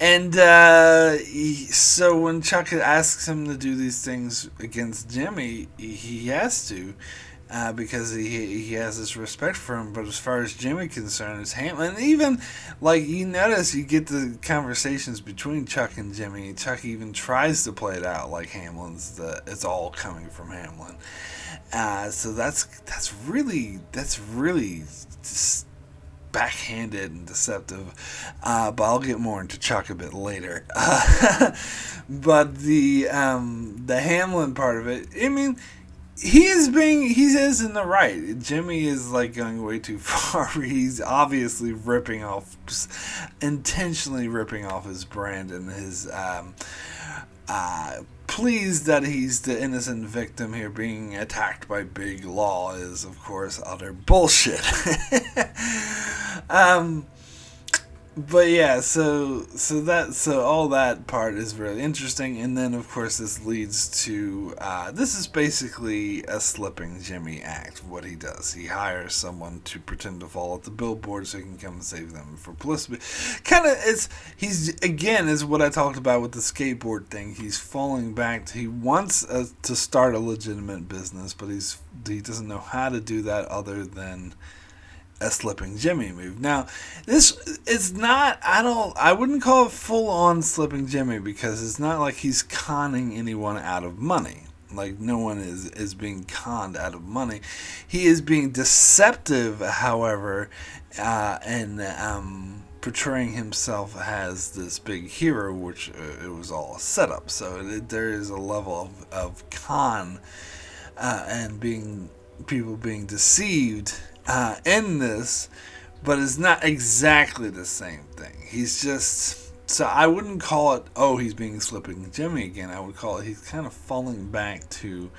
And so when Chuck asks him to do these things against Jimmy, he has to, because he has this respect for him. But as far as Jimmy concerned, it's Hamlin. And even, you notice, you get the conversations between Chuck and Jimmy. Chuck even tries to play it out like it's all coming from Hamlin. So that's really backhanded and deceptive, but I'll get more into Chuck a bit later. But the Hamlin part of it, he is in the right. Jimmy is going way too far. He's obviously intentionally ripping off his brand, and his pleased that he's the innocent victim here being attacked by big law is, of course, utter bullshit. But yeah, so all that part is really interesting, and then of course this leads to this is basically a slipping Jimmy act. What he does, he hires someone to pretend to fall at the billboard so he can come and save them for publicity. Is what I talked about with the skateboard thing. He's falling back. He wants to start a legitimate business, but he doesn't know how to do that other than a slipping Jimmy move. Now, this is not, I wouldn't call it full on slipping Jimmy, because it's not like he's conning anyone out of money. No one is being conned out of money. He is being deceptive, however, and portraying himself as this big hero, which it was all a setup. So there is a level of con and people being deceived in this, but it's not exactly the same thing. He's just So I wouldn't call it, oh, he's being Slipping Jimmy again. I would call it he's kind of falling back to,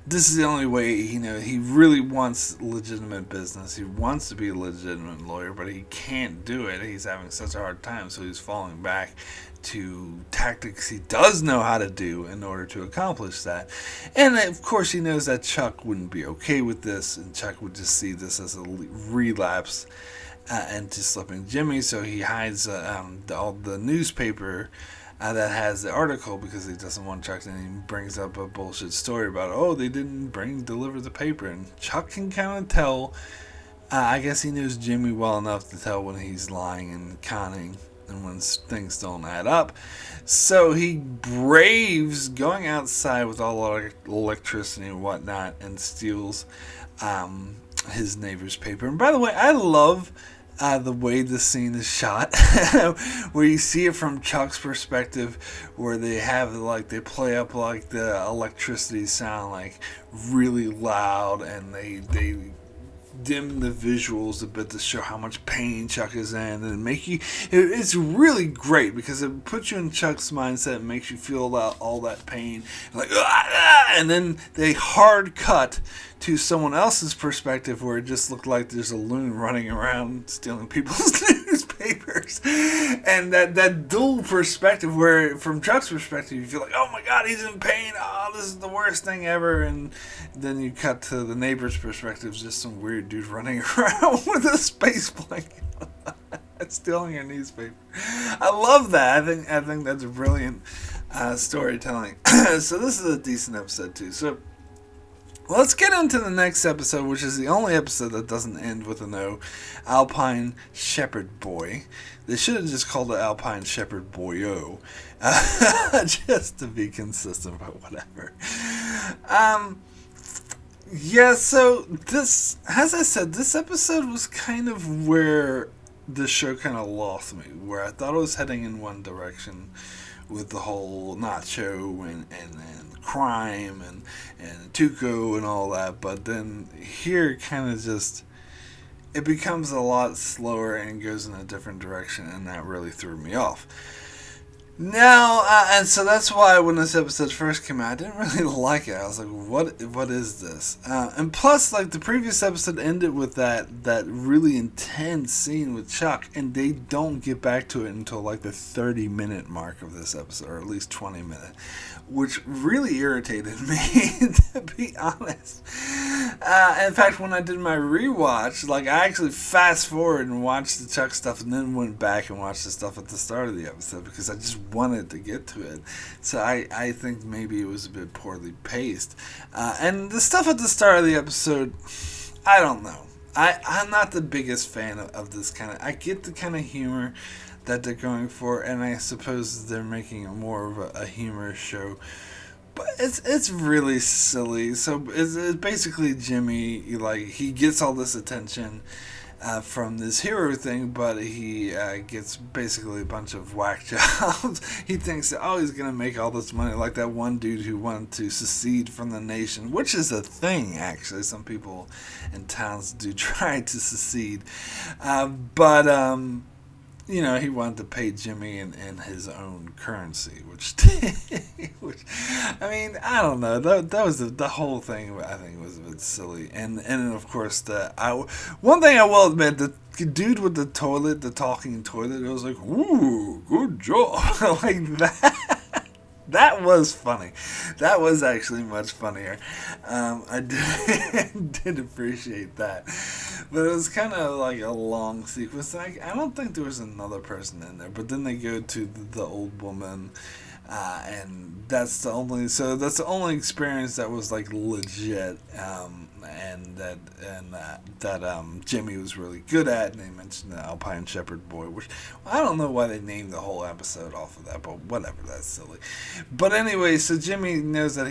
this is the only way, he really wants legitimate business. He wants to be a legitimate lawyer, but he can't do it. He's having such a hard time, so he's falling back to tactics he does know how to do in order to accomplish that. And of course, he knows that Chuck wouldn't be okay with this, and Chuck would just see this as a relapse into Slipping Jimmy, so he hides all the newspaper that has the article because he doesn't want Chuck, and he brings up a bullshit story about, oh, they didn't deliver the paper, and Chuck can kind of tell. I guess he knows Jimmy well enough to tell when he's lying and conning and when things don't add up. So he braves going outside with all the electricity and whatnot and steals his neighbor's paper. And by the way, I love the way the scene is shot, where you see it from Chuck's perspective, where they have they play up like the electricity sound like really loud, and they dim the visuals a bit to show how much pain Chuck is in, and it's really great because it puts you in Chuck's mindset and makes you feel all that pain, like and then they hard cut to someone else's perspective where it just looked like there's a loon running around stealing people's newspapers, and that dual perspective where from Chuck's perspective you feel like, oh my god, he's in pain, oh, this is the worst thing ever, and then you cut to the neighbor's perspective, just some weird dude running around with a space plane stealing a newspaper. I love that. I think that's brilliant storytelling. So this is a decent episode too. So let's get into the next episode, which is the only episode that doesn't end with an O. Alpine Shepherd Boy. They should have just called it Alpine Shepherd Boyo, just to be consistent, but whatever. Yeah, so this, as I said, this episode was kind of where the show kind of lost me, where I thought it was heading in one direction with the whole Nacho and crime and Tuco and all that, but then here kind of just, it becomes a lot slower and goes in a different direction, and that really threw me off. Now, and so that's why when this episode first came out, I didn't really like it. I was like, what is this? And plus, like, the previous episode ended with that really intense scene with Chuck, and they don't get back to it until, like, the 30-minute mark of this episode, or at least 20 minutes, which really irritated me, to be honest. In fact, when I did my rewatch, like, I actually fast-forwarded and watched the Chuck stuff, and then went back and watched the stuff at the start of the episode, because I just wanted to get to it. So I think maybe it was a bit poorly paced. And the stuff at the start of the episode, I don't know. I'm not the biggest fan of this kind of... I get the kind of humor that they're going for, and I suppose they're making it more of a humorous show. But it's really silly. So it's basically Jimmy, like, he gets all this attention from this hero thing, but he gets basically a bunch of whack jobs. He thinks that, oh, he's going to make all this money, like that one dude who wanted to secede from the nation, which is a thing, actually. Some people in towns do try to secede. But he wanted to pay Jimmy in his own currency, which I mean, I don't know. That was the whole thing. I think was a bit silly, and of course one thing I will admit, the dude with the talking toilet, it was like, ooh, good job, like that. That was funny. That was actually much funnier. I did appreciate that. But it was kind of like a long sequence. I don't think there was another person in there. But then they go to the old woman. And that's the only experience that was like legit. And that Jimmy was really good at, and they mentioned the Alpine Shepherd Boy, which I don't know why they named the whole episode off of that, but whatever, that's silly. But anyway, so Jimmy knows that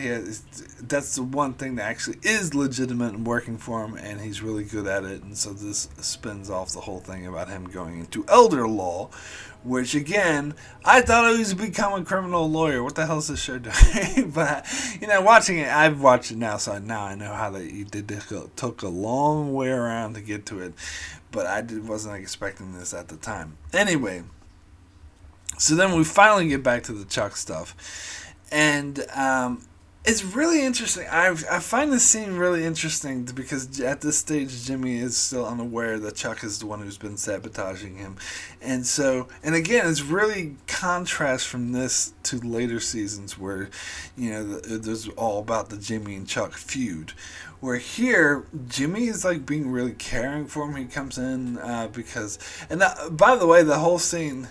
that's the one thing that actually is legitimate and working for him, and he's really good at it, and so this spins off the whole thing about him going into elder law, which, again, I thought he was become a criminal lawyer. What the hell is this show doing? But, watching it, I've watched it now, so now I know how they took a long way around to get to it. But I wasn't expecting this at the time. Anyway, So then we finally get back to the Chuck stuff. And it's really interesting. I find this scene really interesting because at this stage, Jimmy is still unaware that Chuck is the one who's been sabotaging him. And so, and again, it's really contrast from this to later seasons where, there's all about the Jimmy and Chuck feud. Where here, Jimmy is like being really caring for him. He comes in because, and that, by the way, the whole scene.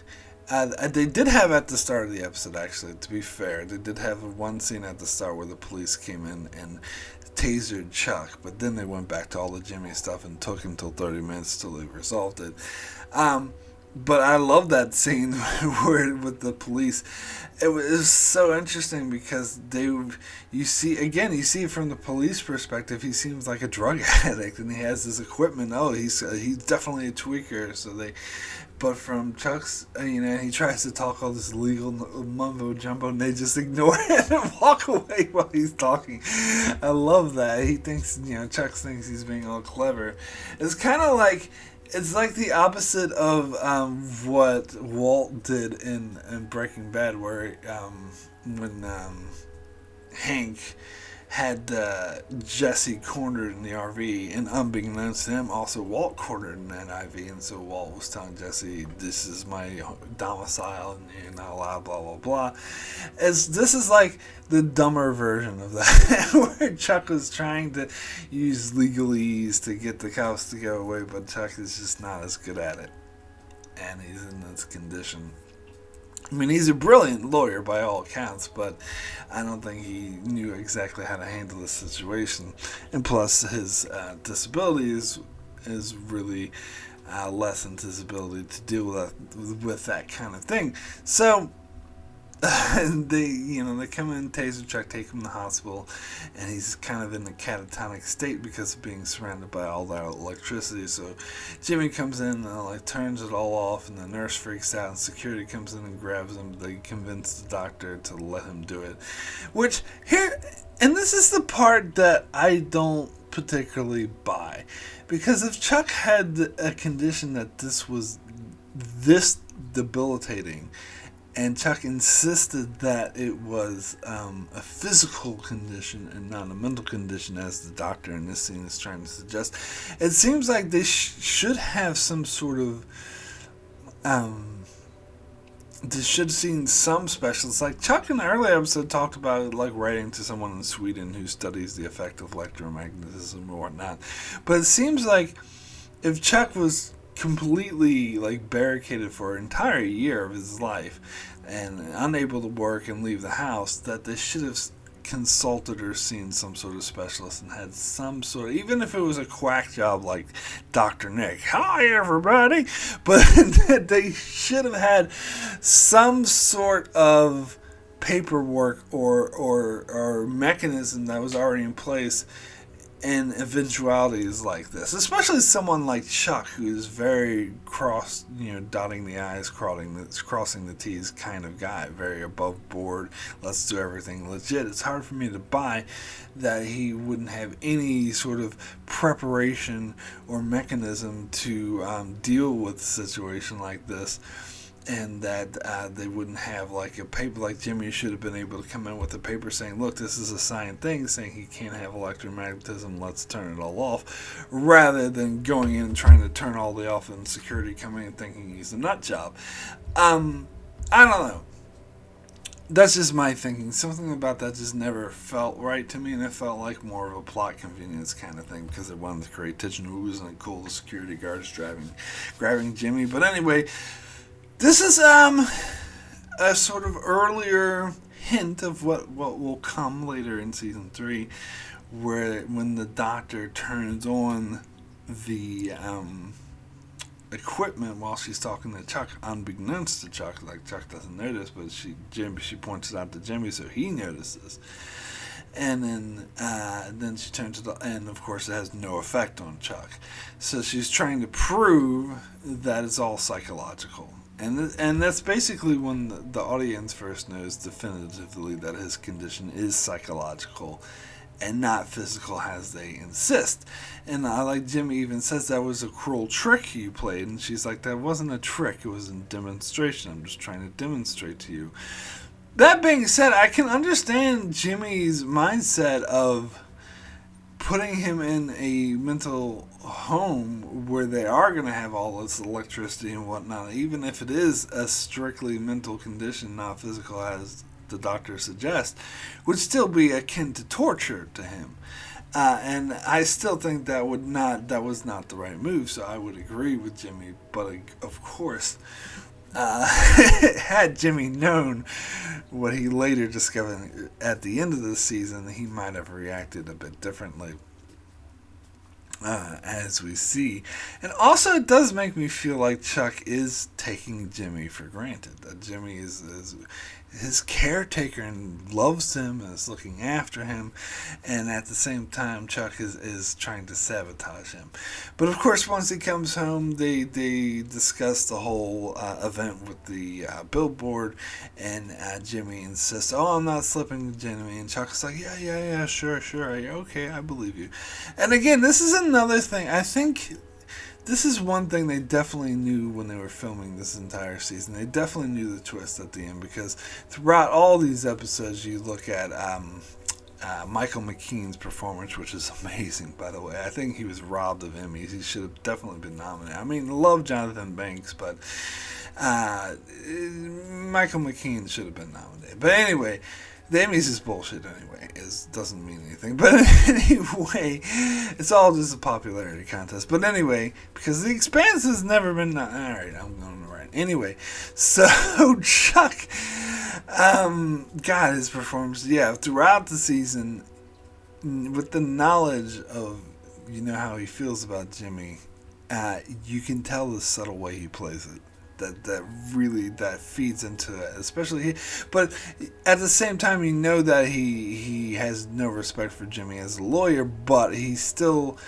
They did have at the start of the episode, actually, to be fair. They did have one scene at the start where the police came in and tasered Chuck, but then they went back to all the Jimmy stuff and took until 30 minutes till they resolved it. But I love that scene where with the police. It was so interesting because you see it from the police perspective. He seems like a drug addict and he has this equipment. Oh, he's definitely a tweaker. But from Chuck's, he tries to talk all this legal mumbo jumbo, and they just ignore it and walk away while he's talking. I love that. He thinks, Chuck thinks he's being all clever. It's kind of like, it's like the opposite of what Walt did in Breaking Bad, where when Hank had Jesse cornered in the RV, and unbeknownst to him, also Walt cornered in that RV, and so Walt was telling Jesse, "This is my domicile, and you're not allowed." Blah blah blah. This is like the dumber version of that, where Chuck was trying to use legalese to get the cops to go away, but Chuck is just not as good at it, and he's in this condition. I mean, he's a brilliant lawyer by all accounts, but I don't think he knew exactly how to handle the situation. And plus, his disability is really lessens his ability to deal with that kind of thing. So they come in, taser Chuck, take him to the hospital, and he's kind of in a catatonic state because of being surrounded by all that electricity. So Jimmy comes in and turns it all off, and the nurse freaks out, and security comes in and grabs him. They convince the doctor to let him do it. Which here, and this is the part that I don't particularly buy, because if Chuck had a condition that this was this debilitating, and Chuck insisted that it was a physical condition and not a mental condition, as the doctor in this scene is trying to suggest. It seems like they should have some sort of... they should have seen some specialists. Like Chuck in the early episode talked about writing to someone in Sweden who studies the effect of electromagnetism or whatnot. But it seems like if Chuck was completely barricaded for an entire year of his life and unable to work and leave the house, that they should have consulted or seen some sort of specialist and had some sort of, even if it was a quack job like Dr. Nick, hi everybody, but they should have had some sort of paperwork or mechanism that was already in place in eventualities like this, especially someone like Chuck, who is very dotting the I's, crossing the T's kind of guy, very above board, let's do everything legit. It's hard for me to buy that he wouldn't have any sort of preparation or mechanism to deal with a situation like this. And that they wouldn't have a paper, like Jimmy should have been able to come in with a paper saying, look, this is a signed thing saying he can't have electromagnetism, let's turn it all off, rather than going in and trying to turn all the off and security coming in and thinking he's a nut job. I don't know. That's just my thinking. Something about that just never felt right to me, and it felt like more of a plot convenience kind of thing because they wanted to create tension. Who isn't cool? The security guards grabbing Jimmy. But anyway, this is a sort of earlier hint of what will come later in season 3, when the doctor turns on the equipment while she's talking to Chuck, unbeknownst to Chuck. Chuck doesn't notice, but she points it out to Jimmy, so he notices. And then she turns it on, and of course it has no effect on Chuck. So she's trying to prove that it's all psychological. And that's basically when the audience first knows definitively that his condition is psychological and not physical as they insist. And I like Jimmy even says that was a cruel trick you played, and she's like, that wasn't a trick, it was a demonstration. I'm just trying to demonstrate to you. That being said, I can understand Jimmy's mindset of putting him in a mental home where they are going to have all this electricity and whatnot, even if it is a strictly mental condition, not physical as the doctor suggests, would still be akin to torture to him. And I still think that was not the right move, so I would agree with Jimmy. But of course, had Jimmy known what he later discovered at the end of the season, he might have reacted a bit differently, as we see. And also, it does make me feel like Chuck is taking Jimmy for granted. That Jimmy is his caretaker and loves him and is looking after him, and at the same time Chuck is trying to sabotage him. But of course, once he comes home, they discuss the whole event with the billboard, and Jimmy insists, oh, I'm not slipping, Jimmy, and Chuck's like, yeah, sure, okay, I believe you. And again, this is another thing, I think this is one thing they definitely knew when they were filming this entire season. They definitely knew the twist at the end, because throughout all these episodes, you look at Michael McKean's performance, which is amazing, by the way. I think he was robbed of Emmys. He should have definitely been nominated. I mean, love Jonathan Banks, but Michael McKean should have been nominated. But anyway, the Emmys is bullshit anyway. It doesn't mean anything. But anyway, it's all just a popularity contest. But anyway, because The Expanse has never been... Alright, I'm going to write. Anyway, so Chuck got his performance, throughout the season, with the knowledge of, how he feels about Jimmy, you can tell the subtle way he plays it. That feeds into it, especially but at the same time, that he has no respect for Jimmy as a lawyer, but he still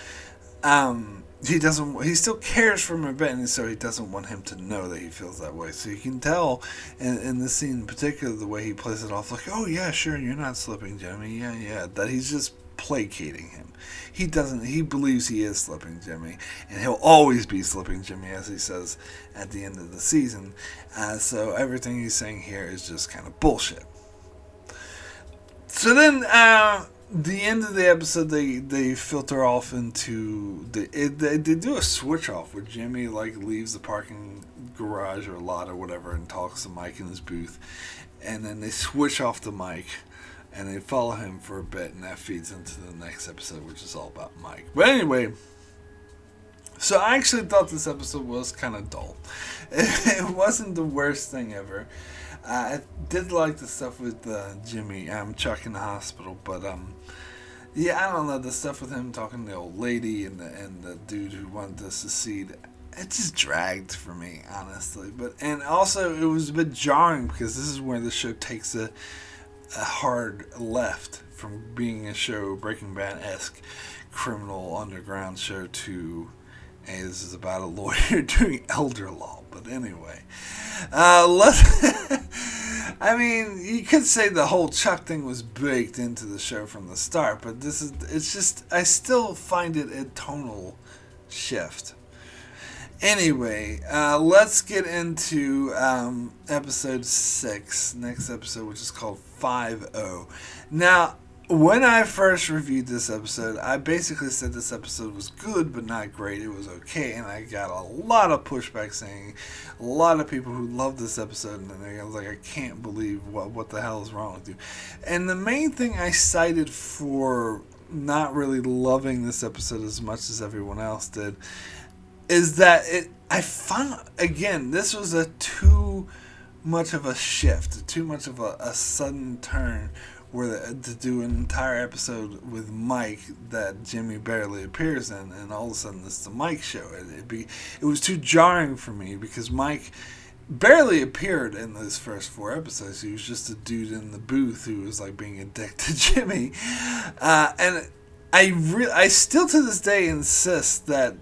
he still cares for him a bit, and so he doesn't want him to know that he feels that way. So you can tell in this scene in particular, the way he plays it off, like, oh yeah, sure, you're not slipping, Jimmy, yeah, that he's just placating him. He believes he is slipping Jimmy, and he'll always be slipping Jimmy, as he says at the end of the season. So everything he's saying here is just kind of bullshit. So then, the end of the episode, they filter off into they do a switch off where Jimmy leaves the parking garage or lot or whatever and talks to Mike in his booth, and then they switch off the mic. And they follow him for a bit, and that feeds into the next episode, which is all about Mike. But anyway, so I actually thought this episode was kind of dull. It wasn't the worst thing ever. I did like the stuff with Jimmy, Chuck in the hospital, but I don't know, the stuff with him talking to the old lady and the dude who wanted to secede. It just dragged for me, honestly. And also, it was a bit jarring, because this is where the show takes a hard left from being a show, Breaking Bad-esque criminal underground show, to, hey, this is about a lawyer doing elder law. But anyway, I mean, you could say the whole Chuck thing was baked into the show from the start, but I still find it a tonal shift. Anyway, let's get into episode 6, next episode, which is called 5-0. Now, when I first reviewed this episode, I basically said this episode was good, but not great. It was okay, and I got a lot of pushback saying, a lot of people who loved this episode, and I was like, I can't believe what the hell is wrong with you. And the main thing I cited for not really loving this episode as much as everyone else did is that I found, again, this was too much of a shift, too much of a sudden turn, to do an entire episode with Mike that Jimmy barely appears in, and all of a sudden it's the Mike show. It was too jarring for me, because Mike barely appeared in those first 4 episodes. He was just a dude in the booth who was being a dick to Jimmy, and I still to this day insist that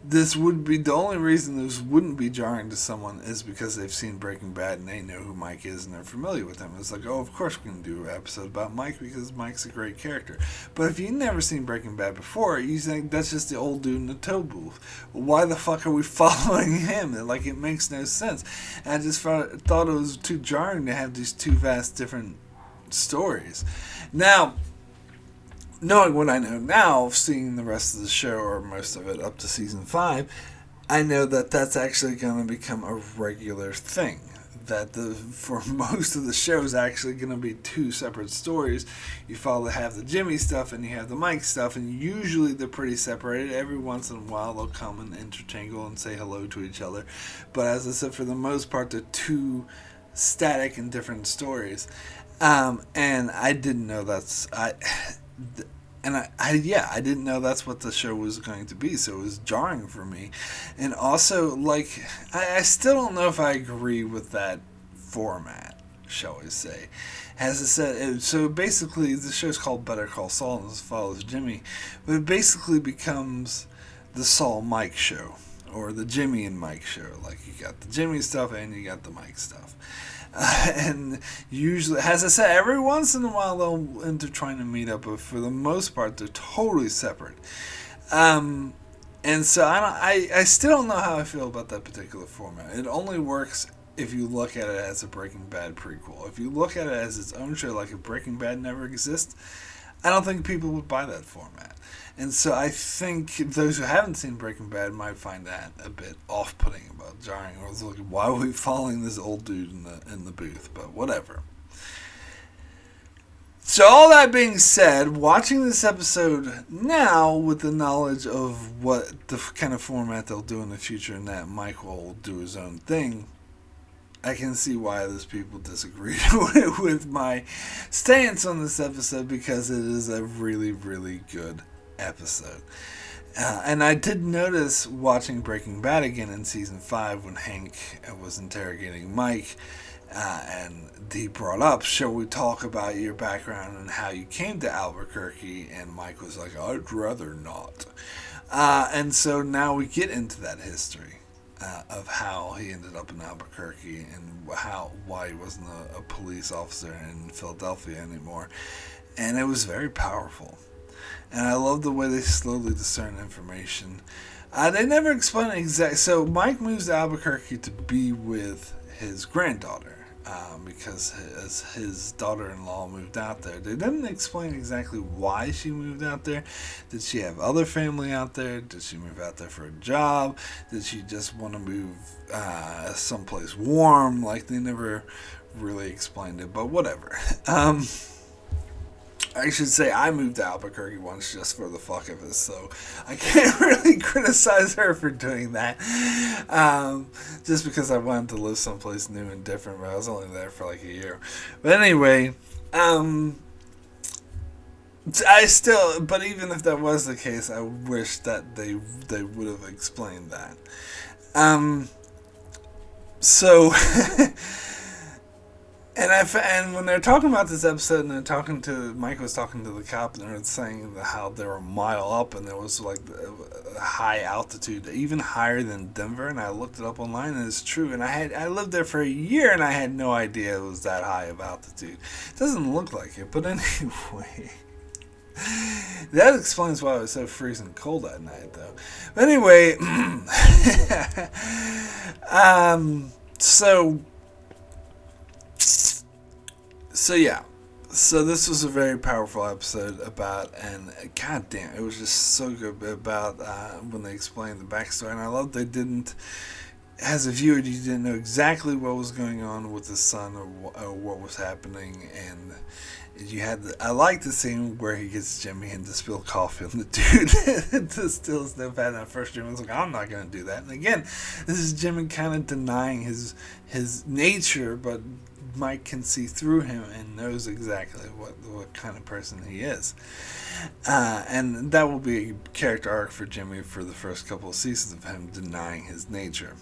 this would be the only reason this wouldn't be jarring to someone is because they've seen Breaking Bad and they know who Mike is and they're familiar with him. It's like, oh, of course we can do an episode about Mike because Mike's a great character. But if you've never seen Breaking Bad before, you think that's just the old dude in the tow booth. Well, why the fuck are we following him? Like, it makes no sense. And I just thought it was too jarring to have these two vast different stories. Now, knowing what I know now, seeing the rest of the show, or most of it up to season 5, I know that that's actually going to become a regular thing. That for most of the show is actually going to be two separate stories. You have the Jimmy stuff and you have the Mike stuff, and usually they're pretty separated. Every once in a while they'll come and intertangle and say hello to each other. But as I said, for the most part, they're two static and different stories. And I didn't know I didn't know that's what the show was going to be, so it was jarring for me. And also, like, I still don't know if I agree with that format, shall we say. As I said, so basically, the show's called Better Call Saul, and it follows Jimmy, but it basically becomes the Saul-Mike show, or the Jimmy and Mike show. Like, you got the Jimmy stuff and you got the Mike stuff. And usually, as I said, every once in a while they'll intertwine and meet up, but for the most part they're totally separate. And so I still don't know how I feel about that particular format. It only works if you look at it as a Breaking Bad prequel. If you look at it as its own show, like if Breaking Bad never exists, I don't think people would buy that format. And so I think those who haven't seen Breaking Bad might find that a bit off-putting, about jarring, or like, why are we following this old dude in the booth? But whatever. So all that being said, watching this episode now with the knowledge of what the kind of format they'll do in the future, and that Mike will do his own thing, I can see why those people disagreed with my stance on this episode, because it is a really, really good episode. And I did notice watching Breaking Bad again in season 5 when Hank was interrogating Mike, and he brought up, shall we talk about your background and how you came to Albuquerque? And Mike was like, I'd rather not. And so now we get into that history of how he ended up in Albuquerque and why he wasn't a police officer in Philadelphia anymore. And it was very powerful. And I love the way they slowly discern information. They never explain exactly. So Mike moves to Albuquerque to be with his granddaughter, because his daughter-in-law moved out there. They didn't explain exactly why she moved out there. Did she have other family out there? Did she move out there for a job? Did she just want to move someplace warm? Like, they never really explained it, but whatever. I should say I moved to Albuquerque once just for the fuck of it, so I can't really criticize her for doing that. Just because I wanted to live someplace new and different, but I was only there for like a year. But anyway, but even if that was the case, I wish that they would have explained that. So... And when they're talking about this episode, and Mike was talking to the cop, and they're saying how they were a mile up, and there was like a high altitude, even higher than Denver. And I looked it up online, and it's true. And I lived there for a year, and I had no idea it was that high of altitude. It doesn't look like it, but anyway. That explains why it was so freezing cold that night, though. But anyway, So yeah, so this was a very powerful episode and goddamn, it was just so good about when they explained the backstory, and I love they didn't, as a viewer, you didn't know exactly what was going on with his son or what was happening, and I like the scene where he gets Jimmy and to spill coffee on the dude distills no bad. And at first Jimmy was like, I'm not going to do that. And again, this is Jimmy kind of denying his nature, but Mike can see through him and knows exactly what kind of person he is. And that will be a character arc for Jimmy for the first couple of seasons of him denying his nature.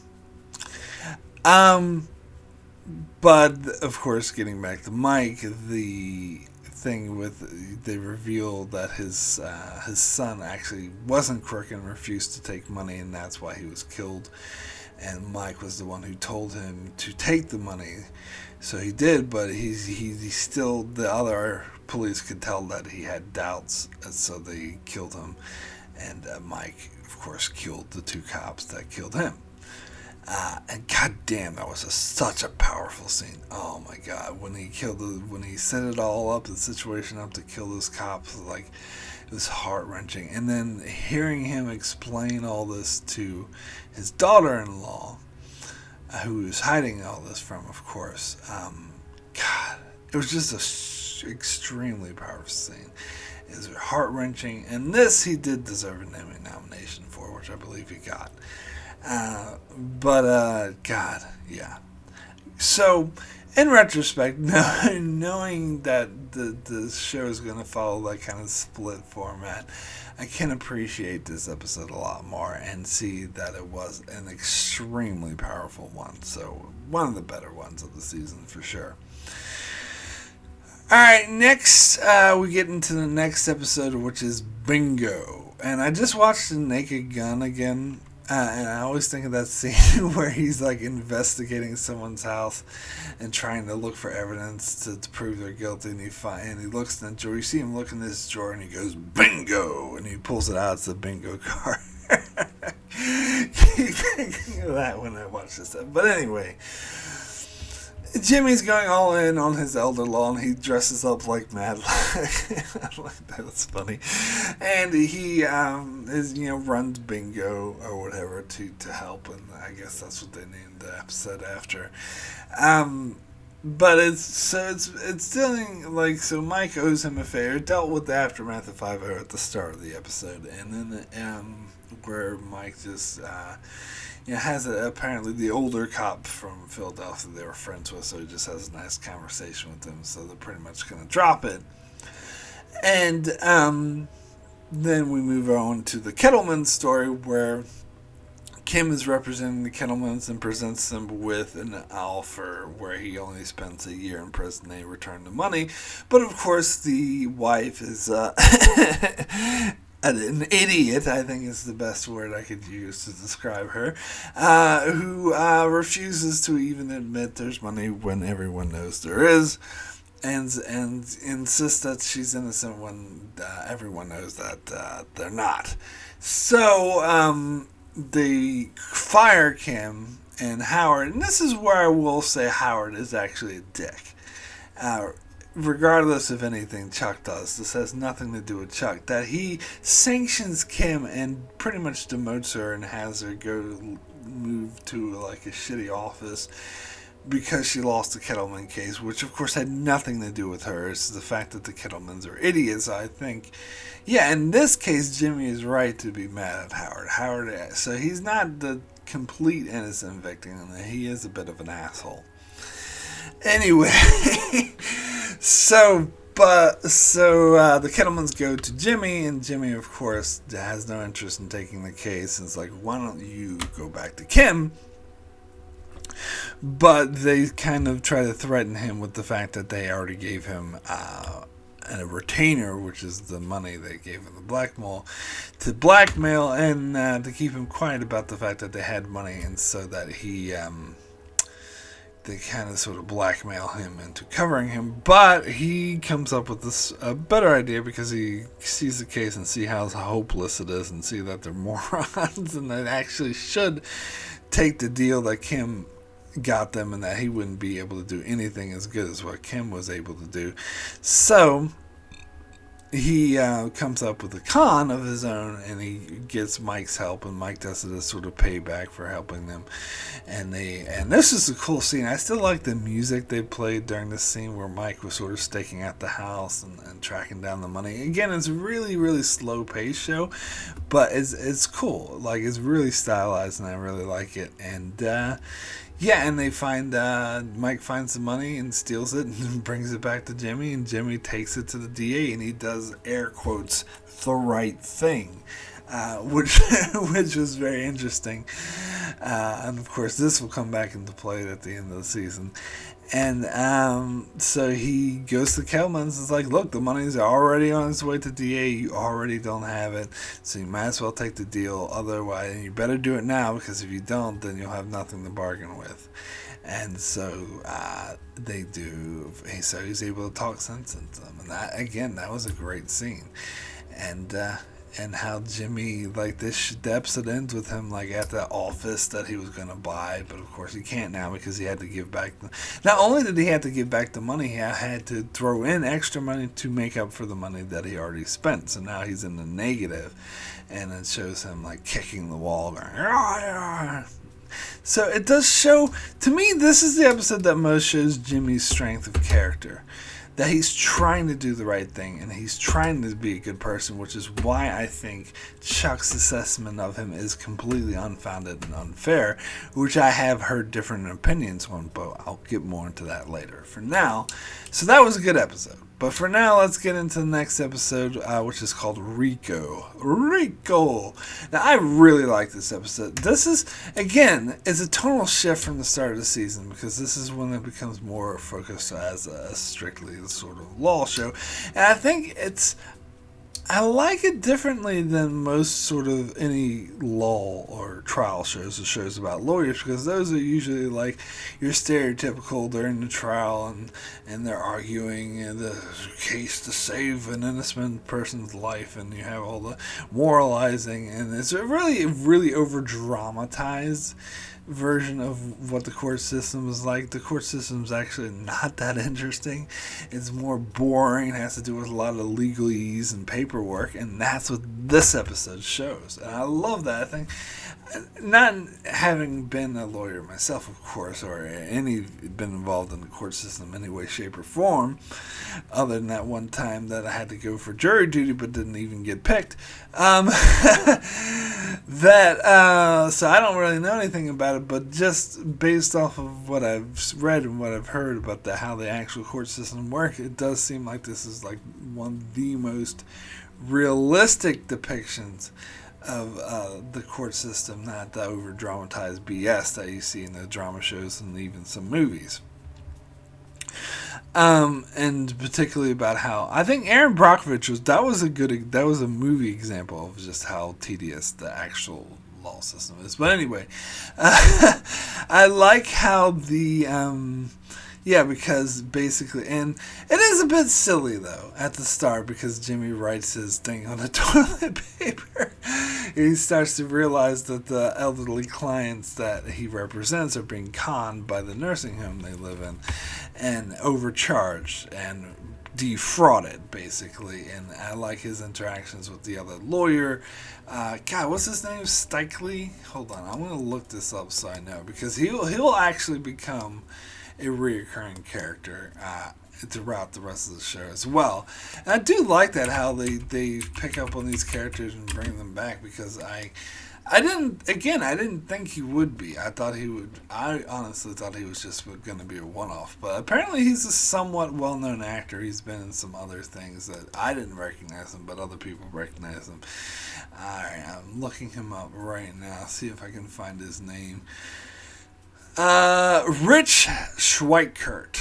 But, of course, getting back to Mike, the thing with they reveal that his son actually wasn't crook and refused to take money, and that's why he was killed. And Mike was the one who told him to take the money, so he did. But he still, the other police could tell that he had doubts, and so they killed him. And Mike, of course, killed the two cops that killed him. And goddamn, that was such a powerful scene. Oh my god, when he set it all up, the situation up to kill those cops, like, it was heart-wrenching. And then hearing him explain all this to his daughter-in-law, who he was hiding all this from, of course. God, it was just a extremely powerful scene. It was heart-wrenching, and this he did deserve an Emmy nomination for, which I believe he got. God, yeah. So, in retrospect, knowing that the show is going to follow that kind of split format, I can appreciate this episode a lot more and see that it was an extremely powerful one. So, one of the better ones of the season for sure. Alright, next we get into the next episode, which is Bingo. And I just watched The Naked Gun again. And I always think of that scene where he's like investigating someone's house and trying to look for evidence to prove they're guilty. And he looks in the drawer. You see him look in this drawer and he goes, bingo! And he pulls it out. It's a bingo card. Keep thinking of that when I watch this stuff. But anyway, Jimmy's going all in on his elder law, and he dresses up like Mad. That's funny. And he runs bingo or whatever to help, and I guess that's what they named the episode after. But it's dealing like, so Mike owes him a favor. Dealt with the aftermath of 5-0 at the start of the episode, and then where Mike just has apparently the older cop from Philadelphia they were friends with, so he just has a nice conversation with them, so they're pretty much going to drop it. And then we move on to the Kettleman story, where Kim is representing the Kettlemans and presents them with an offer where he only spends a year in prison, they return the money. But of course the wife is an idiot, I think is the best word I could use to describe her, who refuses to even admit there's money when everyone knows there is, and insists that she's innocent when everyone knows that they're not. So they fire Kim and Howard, and this is where I will say Howard is actually a dick. Regardless of anything Chuck does, this has nothing to do with Chuck. That he sanctions Kim and pretty much demotes her and has her go move to like a shitty office because she lost the Kettleman case, which of course had nothing to do with her. It's the fact that the Kettlemans are idiots, I think. Yeah, in this case, Jimmy is right to be mad at Howard. So he's not the complete innocent victim, and he is a bit of an asshole. Anyway, so the Kettlemans go to Jimmy, and Jimmy, of course, has no interest in taking the case. And it's like, why don't you go back to Kim? But they kind of try to threaten him with the fact that they already gave him a retainer, which is the money they gave him to blackmail and to keep him quiet about the fact that they had money, and so that they kind of sort of blackmail him into covering him. But he comes up with this better idea because he sees the case and see how hopeless it is and see that they're morons and they actually should take the deal that Kim got them and that he wouldn't be able to do anything as good as what Kim was able to do. So he comes up with a con of his own, and he gets Mike's help, and Mike does it as sort of payback for helping them. And this is a cool scene. I still like the music they played during this scene where Mike was sort of staking out the house and tracking down the money. Again, it's a really, really slow paced show, but it's cool. Like, it's really stylized, and I really like it. And and they find Mike finds the money and steals it and brings it back to Jimmy, and Jimmy takes it to the DA, and he does, air quotes, the right thing, which was very interesting. And of course, this will come back into play at the end of the season. And so he goes to Kelman and is like, look, the money's already on its way to DA. You already don't have it. So you might as well take the deal. Otherwise, you better do it now, because if you don't, then you'll have nothing to bargain with. And so they do. So he's able to talk sense into them. And that, again, that was a great scene. And how Jimmy, like, the episode ends with him, like, at the office that he was going to buy, but of course he can't now because he had to give back. Not only did he have to give back the money, he had to throw in extra money to make up for the money that he already spent. So now he's in the negative, and it shows him, like, kicking the wall, going, "Arr!" So it does show, to me, this is the episode that most shows Jimmy's strength of character. That he's trying to do the right thing, and he's trying to be a good person, which is why I think Chuck's assessment of him is completely unfounded and unfair, which I have heard different opinions on, but I'll get more into that later. For now, so that was a good episode. But for now, let's get into the next episode, which is called RICO. RICO! Now, I really like this episode. This is, again, it's a tonal shift from the start of the season, because this is when it becomes more focused as a strictly sort of law show. And I think I like it differently than most sort of any law or trial shows or shows about lawyers, because those are usually like your stereotypical, they're in the trial and they're arguing the case to save an innocent person's life, and you have all the moralizing, and it's a really over dramatized version of what the court system is like. The court system is actually not that interesting. It's more boring. It has to do with a lot of legalese and paperwork, and that's what this episode shows. And I love that. I think, not having been a lawyer myself, of course, or been involved in the court system in any way, shape, or form, other than that one time that I had to go for jury duty but didn't even get picked. So I don't really know anything about it, but just based off of what I've read and what I've heard about how the actual court system works, it does seem like this is like one of the most realistic depictions of the court system, not the over dramatized BS that you see in the drama shows and even some movies. And particularly about how I think Aaron Brockovich was a movie example of just how tedious the actual law system is. But anyway, I like how because basically, and it is a bit silly though at the start, because Jimmy writes his thing on the toilet paper. He starts to realize that the elderly clients that he represents are being conned by the nursing home they live in, and overcharged and defrauded, basically. And I like his interactions with the other lawyer. God, what's his name? Stikelee? Hold on, I'm going to look this up so I know, because he'll actually become a reoccurring character throughout the rest of the show as well. And I do like that, how they pick up on these characters and bring them back, because I didn't think he would be. I honestly thought he was just going to be a one-off. But apparently he's a somewhat well-known actor. He's been in some other things that I didn't recognize him, but other people recognize him. Alright, I'm looking him up right now. See if I can find his name. Rich Schweikert.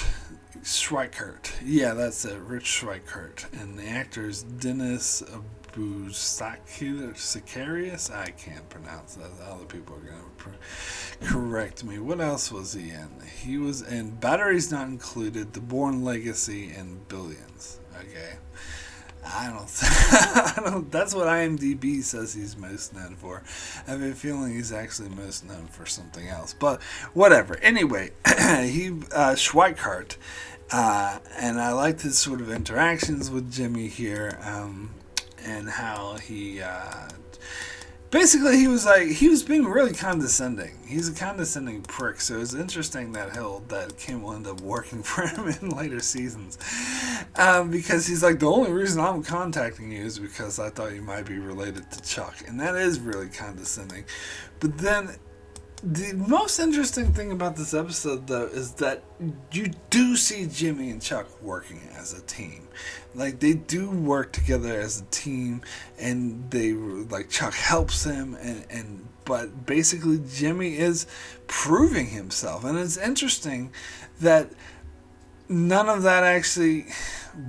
Yeah, that's it. Rich Schweikert. And the actor is Dennis Sicarius. I can't pronounce that. Other people are going to correct me. What else was he in? He was in Batteries Not Included, The Bourne Legacy, and Billions. Okay. I don't. That's what IMDb says he's most known for. I have a feeling he's actually most known for something else, but whatever. Anyway, Schweikart, and I liked his sort of interactions with Jimmy here, and how he. Basically, he was being really condescending. He's a condescending prick, so it's interesting that Kim will end up working for him in later seasons. Because he's like, the only reason I'm contacting you is because I thought you might be related to Chuck. And that is really condescending. But then, the most interesting thing about this episode, though, is that you do see Jimmy and Chuck working as a team. Like, they do work together as a team, and Chuck helps him, but basically Jimmy is proving himself. And it's interesting that none of that actually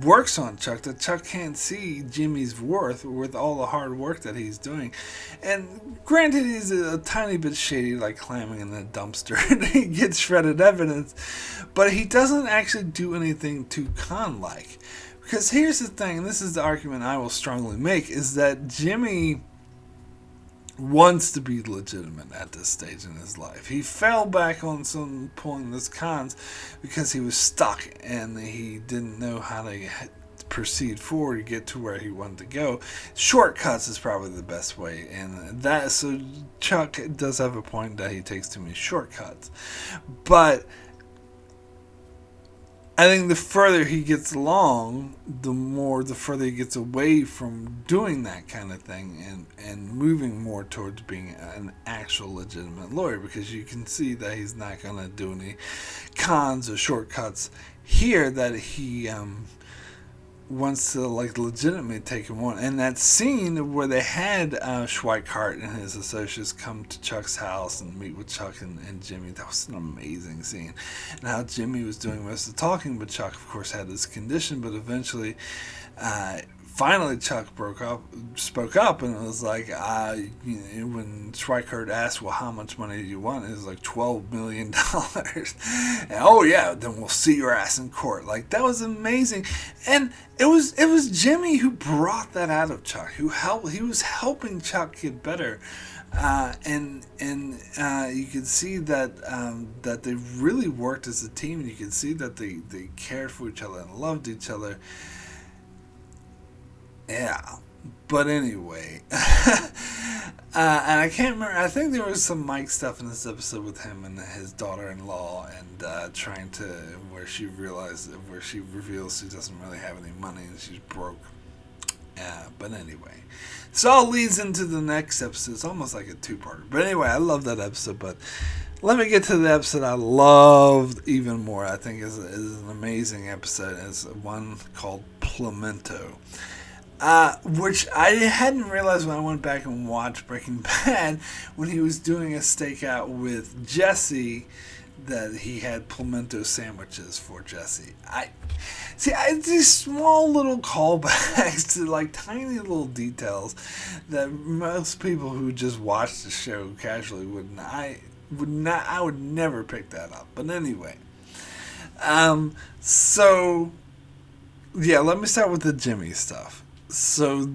works on Chuck. That Chuck can't see Jimmy's worth with all the hard work that he's doing. And granted, he's a tiny bit shady, like climbing in the dumpster and he gets shredded evidence, but he doesn't actually do anything too con-like. Because here's the thing, and this is the argument I will strongly make, is that Jimmy wants to be legitimate at this stage in his life. He fell back on some pointless cons because he was stuck and he didn't know how to proceed forward to get to where he wanted to go. Shortcuts is probably the best way, and that, so Chuck does have a point that he takes too many shortcuts. But I think the further he gets along, the further he gets away from doing that kind of thing and moving more towards being an actual legitimate lawyer, because you can see that he's not going to do any cons or shortcuts here, that he wants to like legitimately take him on. And that scene where they had Schweikart and his associates come to Chuck's house and meet with Chuck and Jimmy, that was an amazing scene. And how Jimmy was doing most of the talking, but Chuck of course had this condition, but eventually finally Chuck spoke up, and it was like, when Schweikart asked, well, how much money do you want? It was like $12 million. And, oh yeah, then we'll see your ass in court. Like, that was amazing. And it was Jimmy who brought that out of Chuck, he was helping Chuck get better. And you could see that that they really worked as a team, and you could see that they cared for each other and loved each other. Yeah, but anyway, and I can't remember, I think there was some Mike stuff in this episode with him and his daughter-in-law, and trying to, where she reveals she doesn't really have any money and she's broke. But anyway, this all leads into the next episode. It's almost like a two-parter. But anyway, I love that episode, but let me get to the episode I loved even more. I think is an amazing episode. It's one called Pimento. Which I hadn't realized when I went back and watched Breaking Bad, when he was doing a stakeout with Jesse, that he had pimento sandwiches for Jesse. These small little callbacks to like tiny little details that most people who just watch the show casually I would never pick that up. But anyway, so yeah, let me start with the Jimmy stuff. So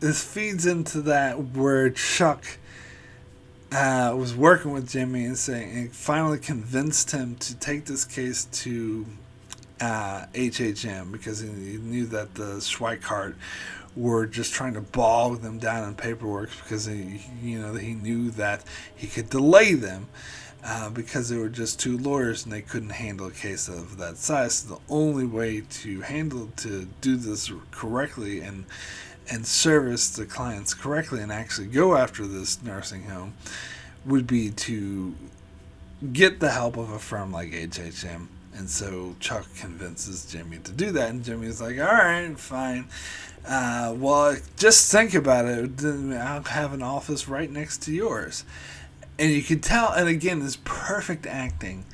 this feeds into that where Chuck was working with Jimmy and finally convinced him to take this case to HHM, because he knew that the Schweikart were just trying to bog them down in paperwork, because he knew that he could delay them because they were just two lawyers and they couldn't handle a case of that size. So the only way to do this correctly and service the clients correctly and actually go after this nursing home would be to get the help of a firm like HHM. And so Chuck convinces Jimmy to do that, and Jimmy's like, all right, fine. Well, just think about it. I'll have an office right next to yours. And you could tell, and again, this perfect acting.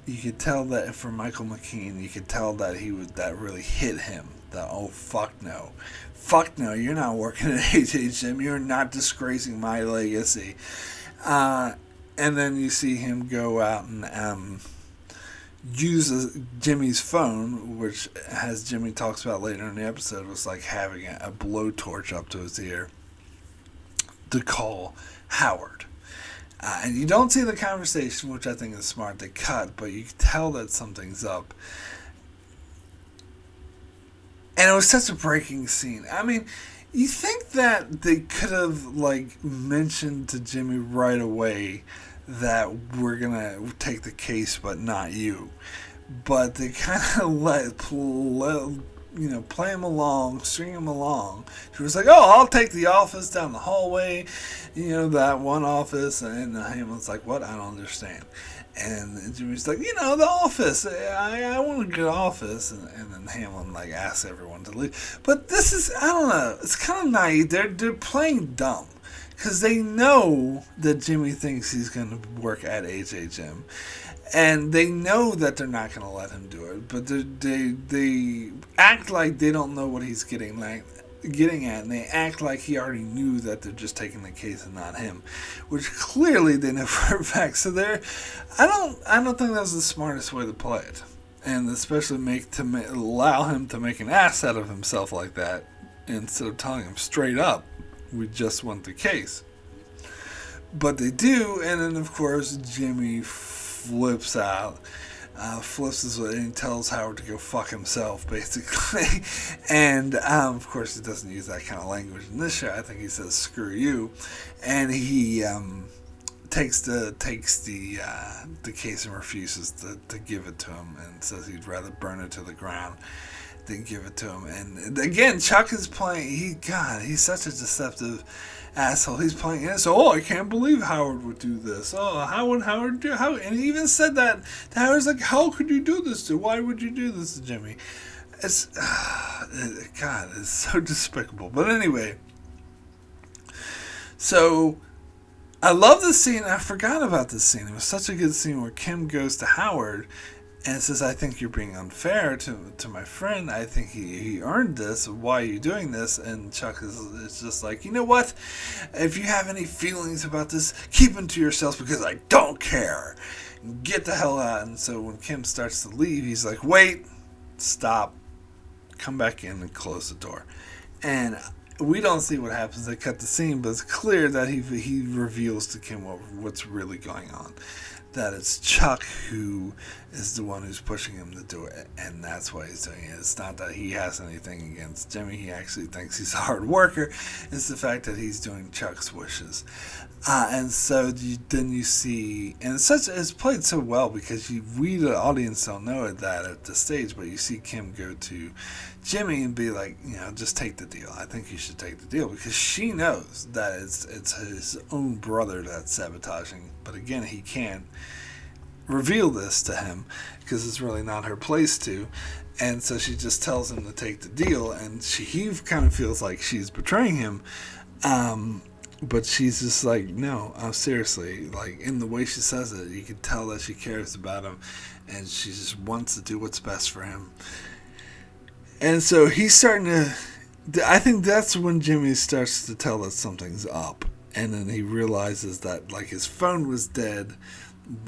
You could tell that for Michael McKean, you could tell that that really hit him. That, oh, fuck no, you're not working at HHM. You're not disgracing my legacy. And then you see him go out and use Jimmy's phone, which, as Jimmy talks about later in the episode, was like having a blowtorch up to his ear, to call Howard. And you don't see the conversation, which I think is smart to cut, but you can tell that something's up. And it was such a breaking scene. I mean, you think that they could have mentioned to Jimmy right away that we're gonna take the case, but not you. But they kind of play him along, string him along. She was like, oh, I'll take the office down the hallway, that one office. And Hamlin's like, what? I don't understand. And Jimmy's like, the office. I want a good office. And then Hamlin asks everyone to leave. But this is, I don't know, it's kind of naive. They're playing dumb, because they know that Jimmy thinks he's going to work at HHM. And they know that they're not going to let him do it, but they act like they don't know what he's getting at, and they act like he already knew that they're just taking the case and not him, which clearly they know for a fact. So I don't think that's the smartest way to play it, and especially allow him to make an ass out of himself like that instead of telling him straight up, we just want the case. But they do, and then of course Jimmy flips out. Flips his way and tells Howard to go fuck himself, basically. And of course, he doesn't use that kind of language in this show. I think he says "screw you," and he takes the case and refuses to give it to him, and says he'd rather burn it to the ground than give it to him. And again, Chuck is playing. He's such a deceptive asshole. He's playing it. So, I can't believe Howard would do this. Oh, how would Howard do? And he even said that. Howard's like, how could you do this to? Why would you do this to Jimmy? It's God, it's so despicable. But anyway, so I love this scene. I forgot about this scene. It was such a good scene where Kim goes to Howard and says, I think you're being unfair to my friend. I think he earned this. Why are you doing this? And Chuck is just like, you know what? If you have any feelings about this, keep them to yourselves because I don't care. Get the hell out. And so when Kim starts to leave, he's like, wait, stop, come back in and close the door. And we don't see what happens. They cut the scene, but it's clear that he reveals to Kim what's really going on. That it's Chuck who is the one who's pushing him to do it, and that's why he's doing it. It's not that he has anything against Jimmy. He actually thinks he's a hard worker. It's the fact that he's doing Chuck's wishes. And so then you see, and it's played so well because we the audience don't know that at the stage, but you see Kim go to Jimmy and be like, just take the deal. I think you should take the deal because she knows that it's his own brother that's sabotaging. But again, he can't reveal this to him because it's really not her place to. And so she just tells him to take the deal, and he kind of feels like she's betraying him. But she's just like, no, seriously. Like, in the way she says it, you can tell that she cares about him, and she just wants to do what's best for him. And so he's starting to... I think that's when Jimmy starts to tell that something's up. And then he realizes that, like, his phone was dead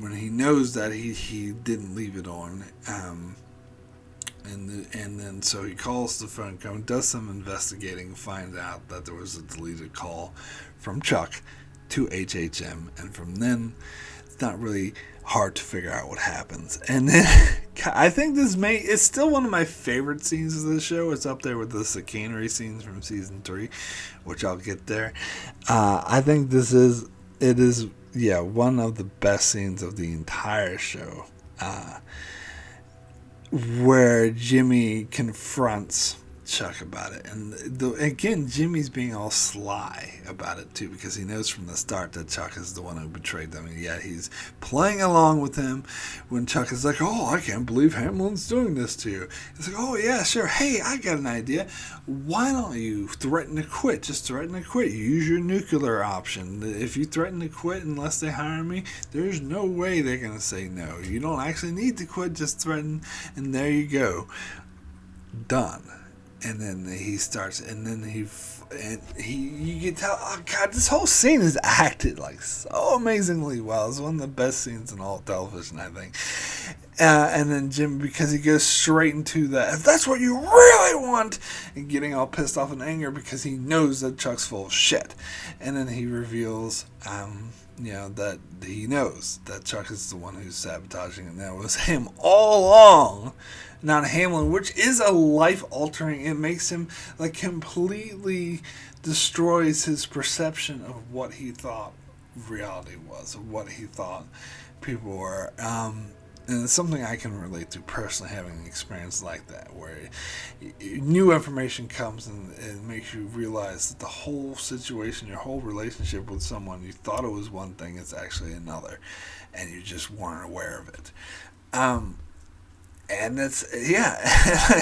when he knows that he didn't leave it on. And then so he calls the phone company, does some investigating, finds out that there was a deleted call from Chuck to HHM, and from then it's not really hard to figure out what happens. And then I think it's still one of my favorite scenes of the show. It's up there with the chicanery scenes from season 3, which I'll get there. I think it is one of the best scenes of the entire show. Where Jimmy confronts Chuck about it. And again, Jimmy's being all sly about it too, because he knows from the start that Chuck is the one who betrayed them, and yet he's playing along with him when Chuck is like, oh, I can't believe Hamlin's doing this to you. He's like, oh yeah, sure, hey, I got an idea. Why don't you threaten to quit? Just threaten to quit. Use your nuclear option. If you threaten to quit unless they hire me, there's no way they're going to say no. You don't actually need to quit, just threaten, and there you go. Done. And then he starts, and then you can tell, oh God, this whole scene is acted like so amazingly well. It's one of the best scenes in all television, I think. And then Jim, because he goes straight into that, if that's what you really want, and getting all pissed off and anger because he knows that Chuck's full of shit. And then he reveals, that he knows that Chuck is the one who's sabotaging, and that was him all along, not Hamlin, which is a life-altering. It makes him, like, completely destroys his perception of what he thought reality was, of what he thought people were. And it's something I can relate to personally, having an experience like that, where new information comes and it makes you realize that the whole situation, your whole relationship with someone, you thought it was one thing, it's actually another, and you just weren't aware of it. And that's, yeah,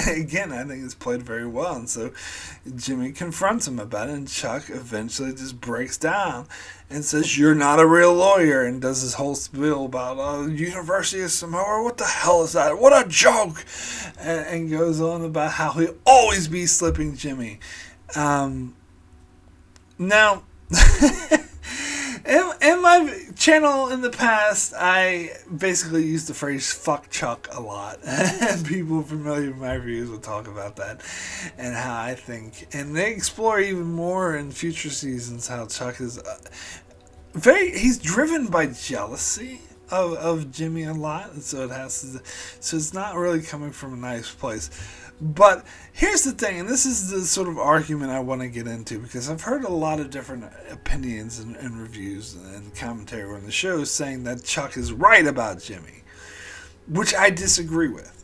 again, I think it's played very well. And so Jimmy confronts him about it, and Chuck eventually just breaks down and says, "You're not a real lawyer," and does this whole spiel about, University of Samoa, what the hell is that? What a joke! And goes on about how he'll always be slipping Jimmy. Now, in my channel in the past, I basically used the phrase "fuck Chuck" a lot, and people familiar with my reviews will talk about that and how I think, and they explore even more in future seasons how Chuck is he's driven by jealousy of Jimmy a lot, and so it's not really coming from a nice place. But here's the thing, and this is the sort of argument I want to get into, because I've heard a lot of different opinions and reviews and commentary on the show saying that Chuck is right about Jimmy, which I disagree with.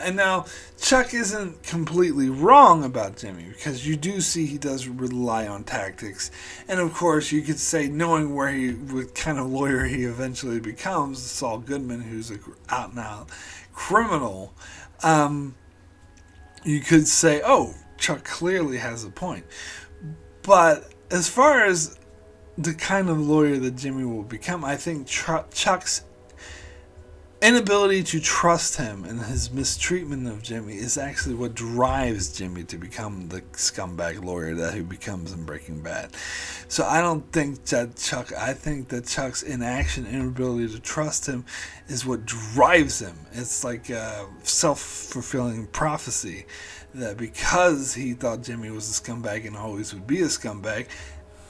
And now, Chuck isn't completely wrong about Jimmy, because you do see he does rely on tactics. And of course, you could say, knowing what kind of lawyer he eventually becomes, Saul Goodman, who's an out-and-out criminal, you could say, oh, Chuck clearly has a point. But as far as the kind of lawyer that Jimmy will become, I think Chuck's inability to trust him and his mistreatment of Jimmy is actually what drives Jimmy to become the scumbag lawyer that he becomes in Breaking Bad. So I don't think that I think that Chuck's inaction, inability to trust him, is what drives him. It's like a self-fulfilling prophecy that because he thought Jimmy was a scumbag and always would be a scumbag,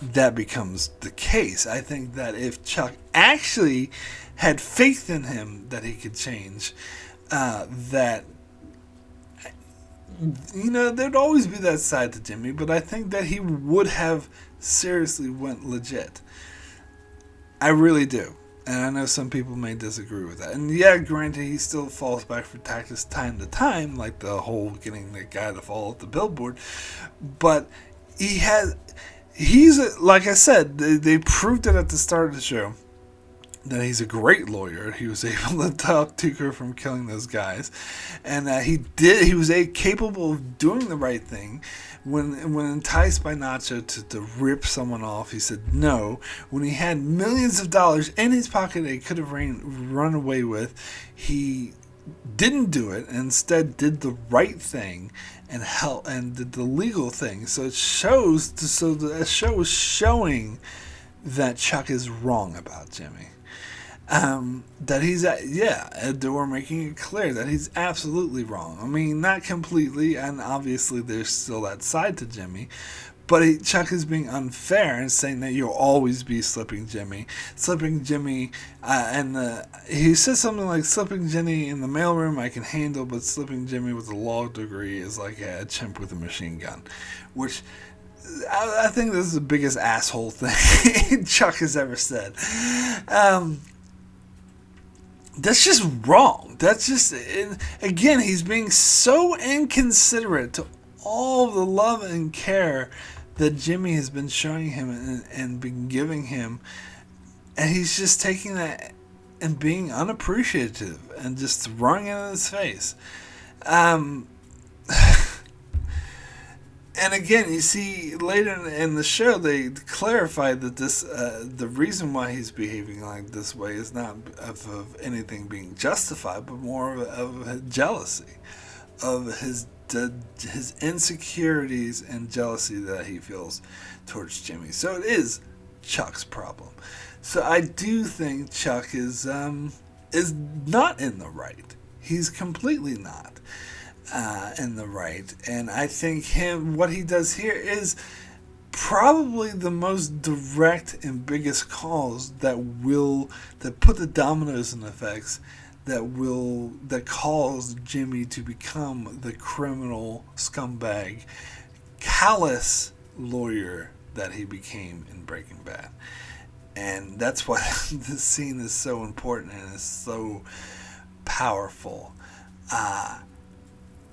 that becomes the case. I think that if Chuck actually had faith in him that he could change, that, there'd always be that side to Jimmy, but I think that he would have seriously went legit. I really do. And I know some people may disagree with that. And yeah, granted, he still falls back for tactics time to time, like the whole getting the guy to fall off the billboard. But like I said, they proved it at the start of the show, that he's a great lawyer. He was able to stop Tucker from killing those guys, and that he was capable of doing the right thing. When enticed by Nacho to rip someone off, he said no. When he had millions of dollars in his pocket that he could have run away with, he didn't do it, and instead did the right thing and did the legal thing. So the show is showing that Chuck is wrong about Jimmy. That we're making it clear that he's absolutely wrong. I mean, not completely, and obviously there's still that side to Jimmy, but Chuck is being unfair and saying that you'll always be slipping Jimmy, and he says something like, slipping Jimmy in the mailroom I can handle, but slipping Jimmy with a law degree is like a chimp with a machine gun, which I think this is the biggest asshole thing Chuck has ever said. That's just wrong. That's just, again, he's being so inconsiderate to all the love and care that Jimmy has been showing him and been giving him. And he's just taking that and being unappreciative and just throwing it in his face. And again, you see later in the show, they clarified that this the reason why he's behaving like this way is not of anything being justified, but more of jealousy, of his insecurities and jealousy that he feels towards Jimmy. So it is Chuck's problem. So I do think Chuck is not in the right. He's completely not in the right, and I think what he does here is probably the most direct and biggest cause that put the dominoes in effects that caused Jimmy to become the criminal scumbag, callous lawyer that he became in Breaking Bad. And that's why this scene is so important and is so powerful.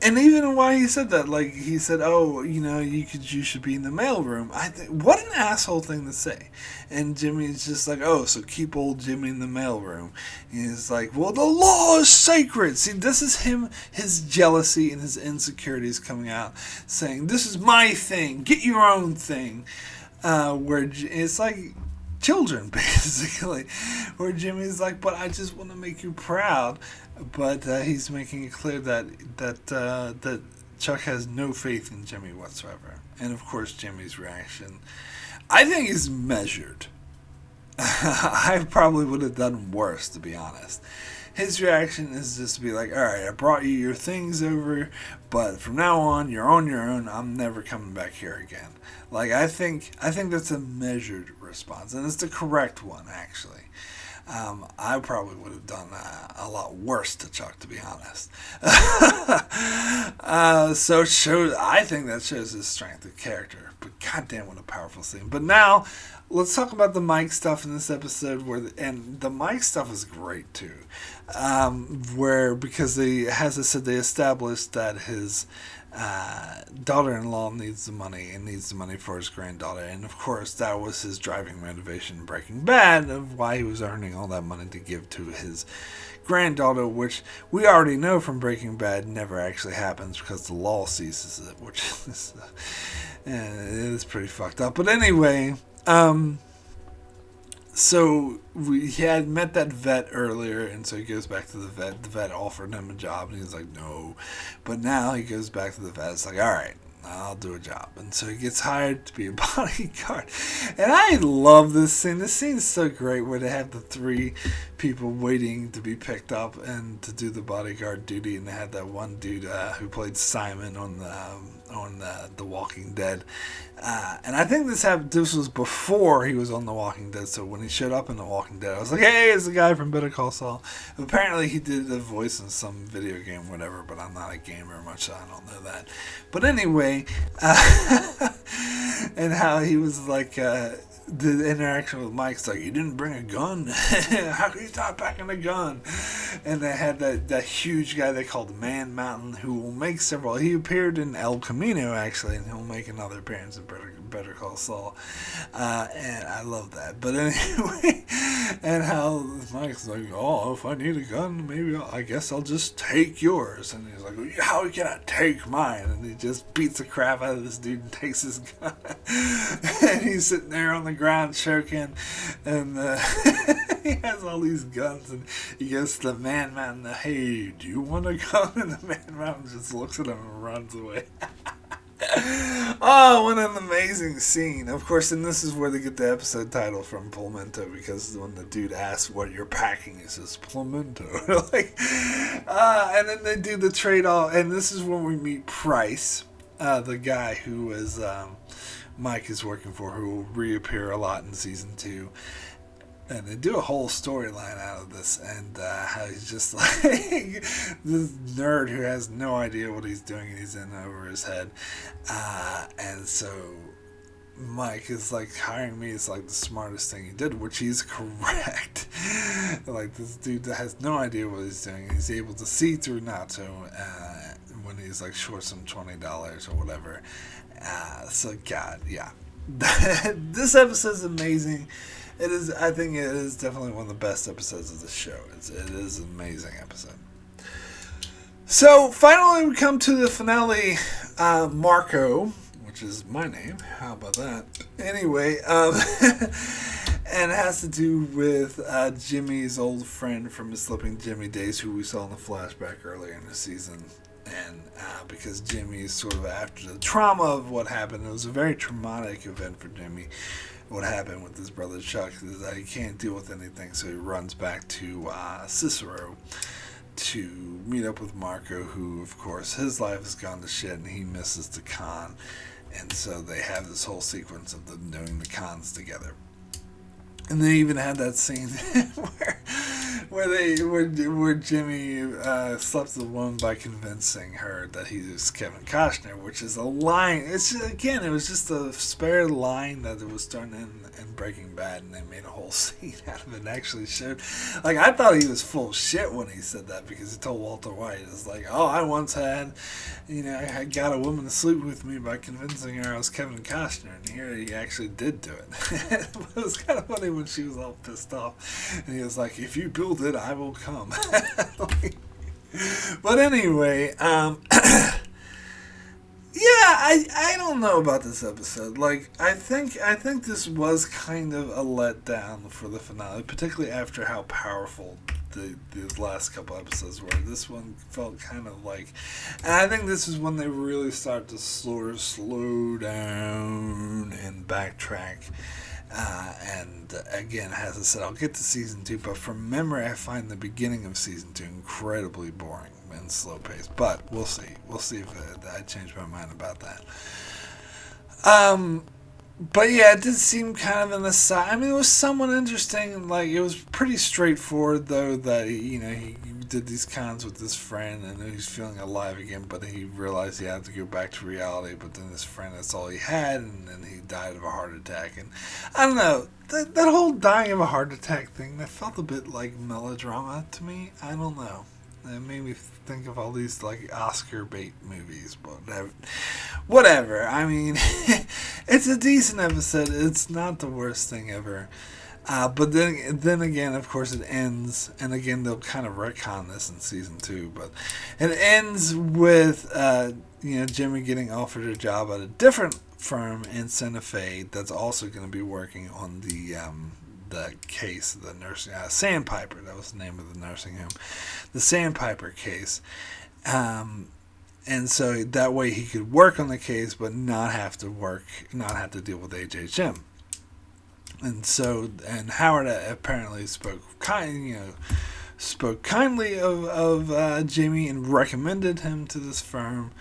And even why he said that, like he said, "Oh, you should be in the mailroom." I think what an asshole thing to say. And Jimmy's just like, "Oh, so keep old Jimmy in the mailroom." And he's like, "Well, the law is sacred." See, this is him, his jealousy and his insecurities coming out, saying, "This is my thing. Get your own thing." Where it's like children, basically, where Jimmy's like, "But I just want to make you proud." But he's making it clear that Chuck has no faith in Jimmy whatsoever. And of course, Jimmy's reaction, I think, is measured. I probably would have done worse, to be honest. His reaction is just to be like, "All right, I brought you your things over, but from now on, you're on your own. I'm never coming back here again." Like, I think that's a measured response, and it's the correct one, actually. I probably would have done a lot worse to Chuck, to be honest. So it shows. I think that shows his strength of character. But goddamn, what a powerful scene. But now, let's talk about the Mike stuff in this episode. And the Mike stuff is great too. Because as I said, they established that his daughter-in-law needs the money and needs the money for his granddaughter, and of course that was his driving motivation in Breaking Bad of why he was earning all that money to give to his granddaughter, which we already know from Breaking Bad never actually happens because the law ceases it, which is it is pretty fucked up. But anyway, so he had met that vet earlier, and so he goes back to the vet. The vet offered him a job, and he's like, "No." But now he goes back to the vet. It's like, "All right, I'll do a job." And so he gets hired to be a bodyguard. And I love this scene. This scene is so great where they have the three people waiting to be picked up and to do the bodyguard duty. And they had that one dude who played Simon on the Walking Dead. And I think this was before he was on The Walking Dead. So when he showed up in The Walking Dead, I was like, "Hey, it's the guy from Better Call Saul." Apparently he did the voice in some video game, whatever, but I'm not a gamer much, so I don't know that. But anyway, and how he was like, the interaction with Mike's like, "You didn't bring a gun? How can you stop packing a gun?" And they had that huge guy they called Man Mountain, who will make several. He appeared in El Camino, actually, and he'll make another appearance in Better Call Saul. And I love that. But anyway, and how Mike's like, "Oh, if I need a gun, maybe I guess I'll just take yours." And he's like, "How can I take mine?" And he just beats the crap out of this dude and takes his gun. And he's sitting there on the ground choking, and he has all these guns, and he goes to the Man Mountain, "Hey, do you want a gun?" And the Man Mountain just looks at him and runs away. Oh, what an amazing scene. Of course, and this is where they get the episode title from, Pimento, because when the dude asks what you're packing, he says Pimento. And then they do the trade-off, and this is when we meet Price, the guy who is Mike is working for, who will reappear a lot in season 2. And they do a whole storyline out of this, and how he's just like this nerd who has no idea what he's doing, and he's in over his head. And so Mike is like, hiring me is like the smartest thing he did, which he's correct. Like, this dude that has no idea what he's doing, he's able to see through Nacho when he's like short some $20 or whatever. So God, yeah. This episode's amazing. It is. I think it is definitely one of the best episodes of the show. It is an amazing episode. So finally, we come to the finale. Marco, which is my name. How about that? Anyway, and it has to do with Jimmy's old friend from his Slipping Jimmy days, who we saw in the flashback earlier in the season. And because Jimmy is sort of after the trauma of what happened, it was a very traumatic event for Jimmy. What happened with his brother Chuck is that he can't deal with anything, so he runs back to Cicero to meet up with Marco, who, of course, his life has gone to shit and he misses the con. And so they have this whole sequence of them doing the cons together. And they even had that scene where Jimmy slept with a woman by convincing her that he was Kevin Costner, which is a line. It's just, again, it was just a spare line that it was thrown in Breaking Bad, and they made a whole scene out of it. And actually showed, like, I thought he was full of shit when he said that, because he told Walter White, it's like, oh, I once had, I got a woman to sleep with me by convincing her I was Kevin Costner, and here he actually did do it. It was kind of funny when she was all pissed off, and he was like, if you build it, I will come. But anyway, yeah, I don't know about this episode. Like, I think this was kind of a letdown for the finale, particularly after how powerful the last couple episodes were. This one felt kind of like, and I think this is when they really start to slow down and backtrack. And again, as I said, I'll get to season 2, but from memory, I find the beginning of season 2 incredibly boring and slow paced. But we'll see. We'll see if I change my mind about that. But yeah, it did seem kind of an aside. I mean, it was somewhat interesting. Like, it was pretty straightforward, though, that he did these cons with his friend, and he's feeling alive again, but he realized he had to go back to reality. But then his friend, that's all he had, and then he died of a heart attack. And I don't know, that whole dying of a heart attack thing, that felt a bit like melodrama to me. I don't know. It made me think of all these, like, Oscar bait movies, but whatever. I mean, it's a decent episode. It's not the worst thing ever. But then again, of course, it ends, and again, they'll kind of retcon this in season 2, but it ends with, Jimmy getting offered a job at a different firm in Santa Fe that's also going to be working on the case, the nursing, Sandpiper, that was the name of the nursing home, the Sandpiper case, and so that way he could work on the case, but not have to deal with HHM. And so, and Howard apparently spoke kindly of Jimmy and recommended him to this firm,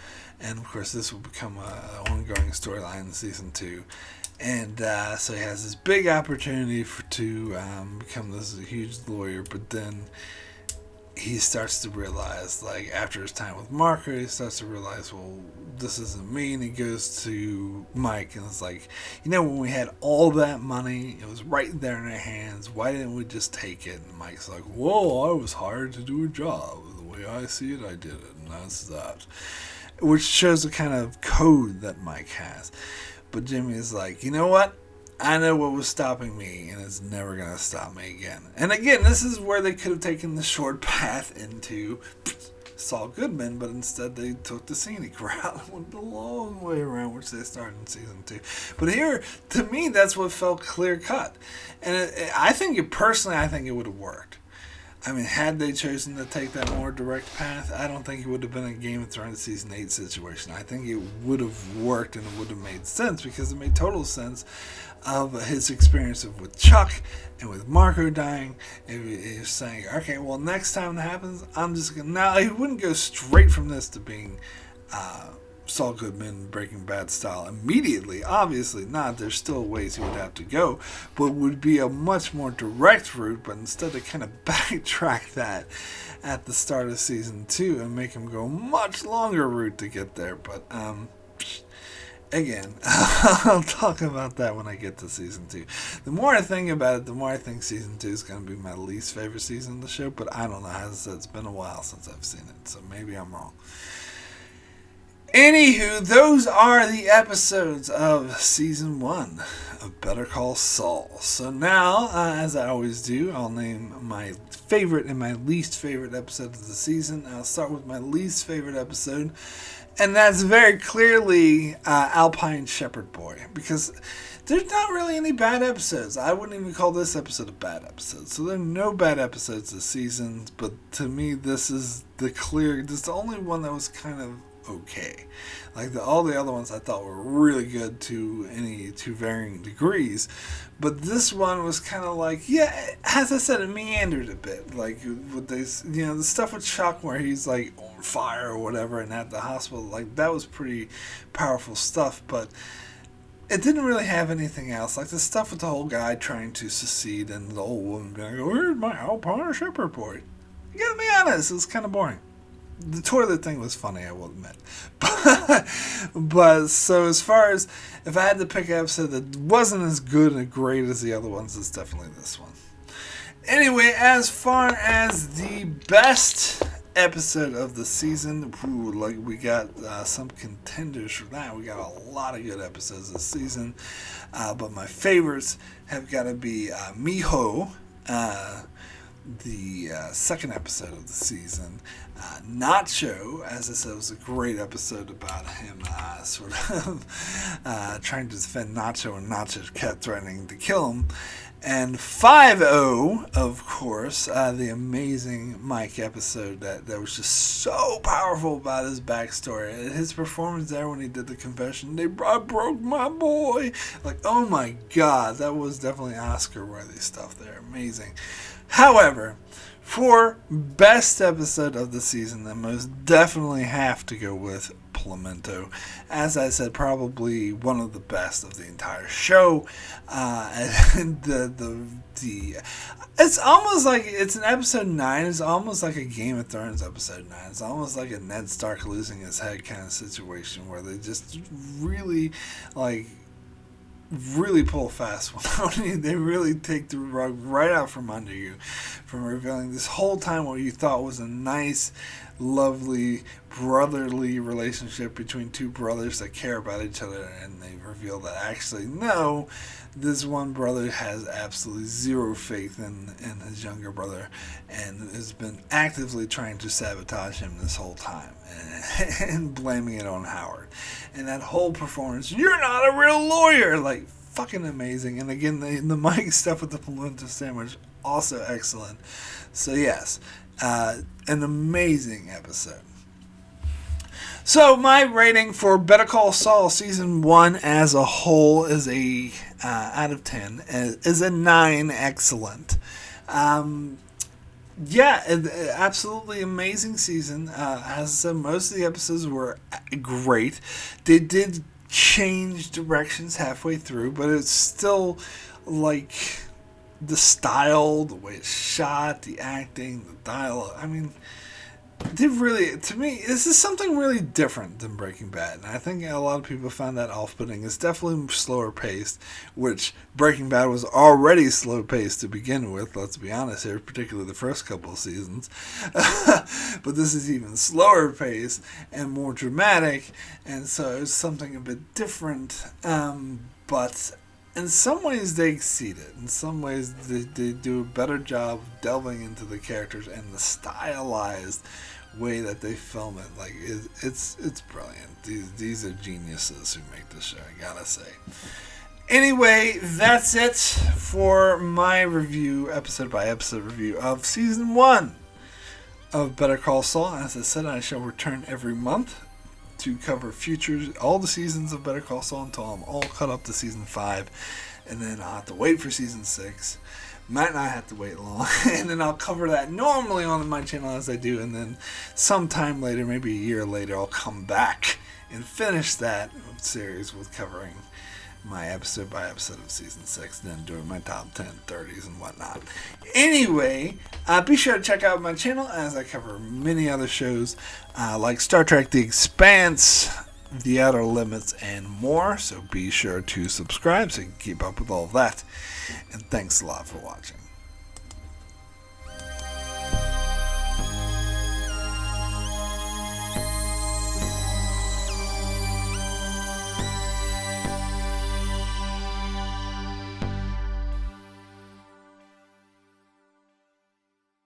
and of course this will become an ongoing storyline in season 2. And so he has this big opportunity to become this huge lawyer, but then he starts to realize, like, after his time with Marco, he starts to realize, well, this isn't me, and he goes to Mike, and it's like, when we had all that money, it was right there in our hands, why didn't we just take it? And Mike's like, well, I was hired to do a job. The way I see it, I did it, and that's that. Which shows the kind of code that Mike has. But Jimmy is like, you know what? I know what was stopping me, and it's never going to stop me again. And again, this is where they could have taken the short path into Saul Goodman, but instead they took the scenic route and went the long way around, which they started in season 2. But here, to me, that's what felt clear cut. And I think it would have worked. I mean, had they chosen to take that more direct path, I don't think it would have been a Game of Thrones season 8 situation. I think it would have worked, and it would have made sense, because it made total sense of his experience with Chuck and with Marco dying. He was saying, okay, well, next time that happens, I'm just going to... Now, he wouldn't go straight from this to being Saul Goodman, Breaking Bad style immediately. Obviously not. There's still ways he would have to go, but would be a much more direct route. But instead they kind of backtrack that at the start of season 2 and make him go a much longer route to get there. But again, I'll talk about that when I get to season 2. The more I think about it, the more I think season 2 is going to be my least favorite season of the show. But I don't know. As I said, it's been a while since I've seen it, so maybe I'm wrong. Anywho, those are the episodes of Season 1 of Better Call Saul. So now, as I always do, I'll name my favorite and my least favorite episode of the season. I'll start with my least favorite episode, and that's very clearly Alpine Shepherd Boy, because there's not really any bad episodes. I wouldn't even call this episode a bad episode. So there are no bad episodes this season, but to me, this is the only one that was kind of okay. Like all the other ones I thought were really good to varying degrees, but this one was kind of like, yeah, as I said, it meandered a bit. Like with this, the stuff with Chuck where he's like on fire or whatever and at the hospital, like that was pretty powerful stuff. But it didn't really have anything else. Like the stuff with the whole guy trying to secede and the old woman being like, "Where's my Alpine Shepherd boy?" You gotta be honest, it was kind of boring. The toilet thing was funny, I will admit. But so as far as if I had to pick an episode that wasn't as good and great as the other ones, it's definitely this one. Anyway, as far as the best episode of the season, like we got some contenders for that. We got a lot of good episodes this season, but my favorites have got to be Mijo, the second episode of the season. Nacho, as I said, was a great episode about him sort of trying to defend Nacho, and Nacho kept threatening to kill him. And 5-0, of course, the amazing Mike episode that was just so powerful about his backstory. His performance there when he did the confession, I broke my boy. Like, oh my God, that was definitely Oscar-worthy stuff there. Amazing. However, for best episode of the season, I most definitely have to go with Pimento. As I said, probably one of the best of the entire show. And it's almost like it's an episode 9. It's almost like a Game of Thrones episode 9. It's almost like a Ned Stark losing his head kind of situation where they just really pull fast one. They really take the rug right out from under you, from revealing this whole time what you thought was a nice, lovely, brotherly relationship between two brothers that care about each other, and they reveal that actually, no, this one brother has absolutely zero faith in his younger brother and has been actively trying to sabotage him this whole time and blaming it on Howard. And that whole performance, you're not a real lawyer, like fucking amazing. And again, the Mike stuff with the pimento sandwich, also excellent. So yes, an amazing episode. So my rating for Better Call Saul season 1 as a whole is a out of 10 is a 9. Excellent. Absolutely amazing season. As I said, most of the episodes were great. They did change directions halfway through, but it's still like the style, the way it's shot, the acting, the dialogue. I mean, to me, this is something really different than Breaking Bad. And I think a lot of people found that off-putting. It's definitely slower paced, which Breaking Bad was already slow paced to begin with, let's be honest here, particularly the first couple of seasons. But this is even slower paced and more dramatic, and so it's something a bit different. But in some ways they exceed it. In some ways they do a better job of delving into the characters and the stylized way that they film it. Like it's brilliant. These are geniuses who make this show, I gotta say. Anyway, that's it for my review, episode by episode review of season 1 of Better Call Saul. As I said, I shall return every month to cover all the seasons of Better Call Saul until I'm all caught up to season 5, and then I'll have to wait for season 6. Might not have to wait long, and then I'll cover that normally on my channel as I do, and then sometime later, maybe a year later, I'll come back and finish that series with covering my episode by episode of season 6, and then doing my top 10, 30s, and whatnot. Anyway, be sure to check out my channel as I cover many other shows like Star Trek The Expanse, The Outer Limits, and more. So be sure to subscribe so you can keep up with all of that. And thanks a lot for watching.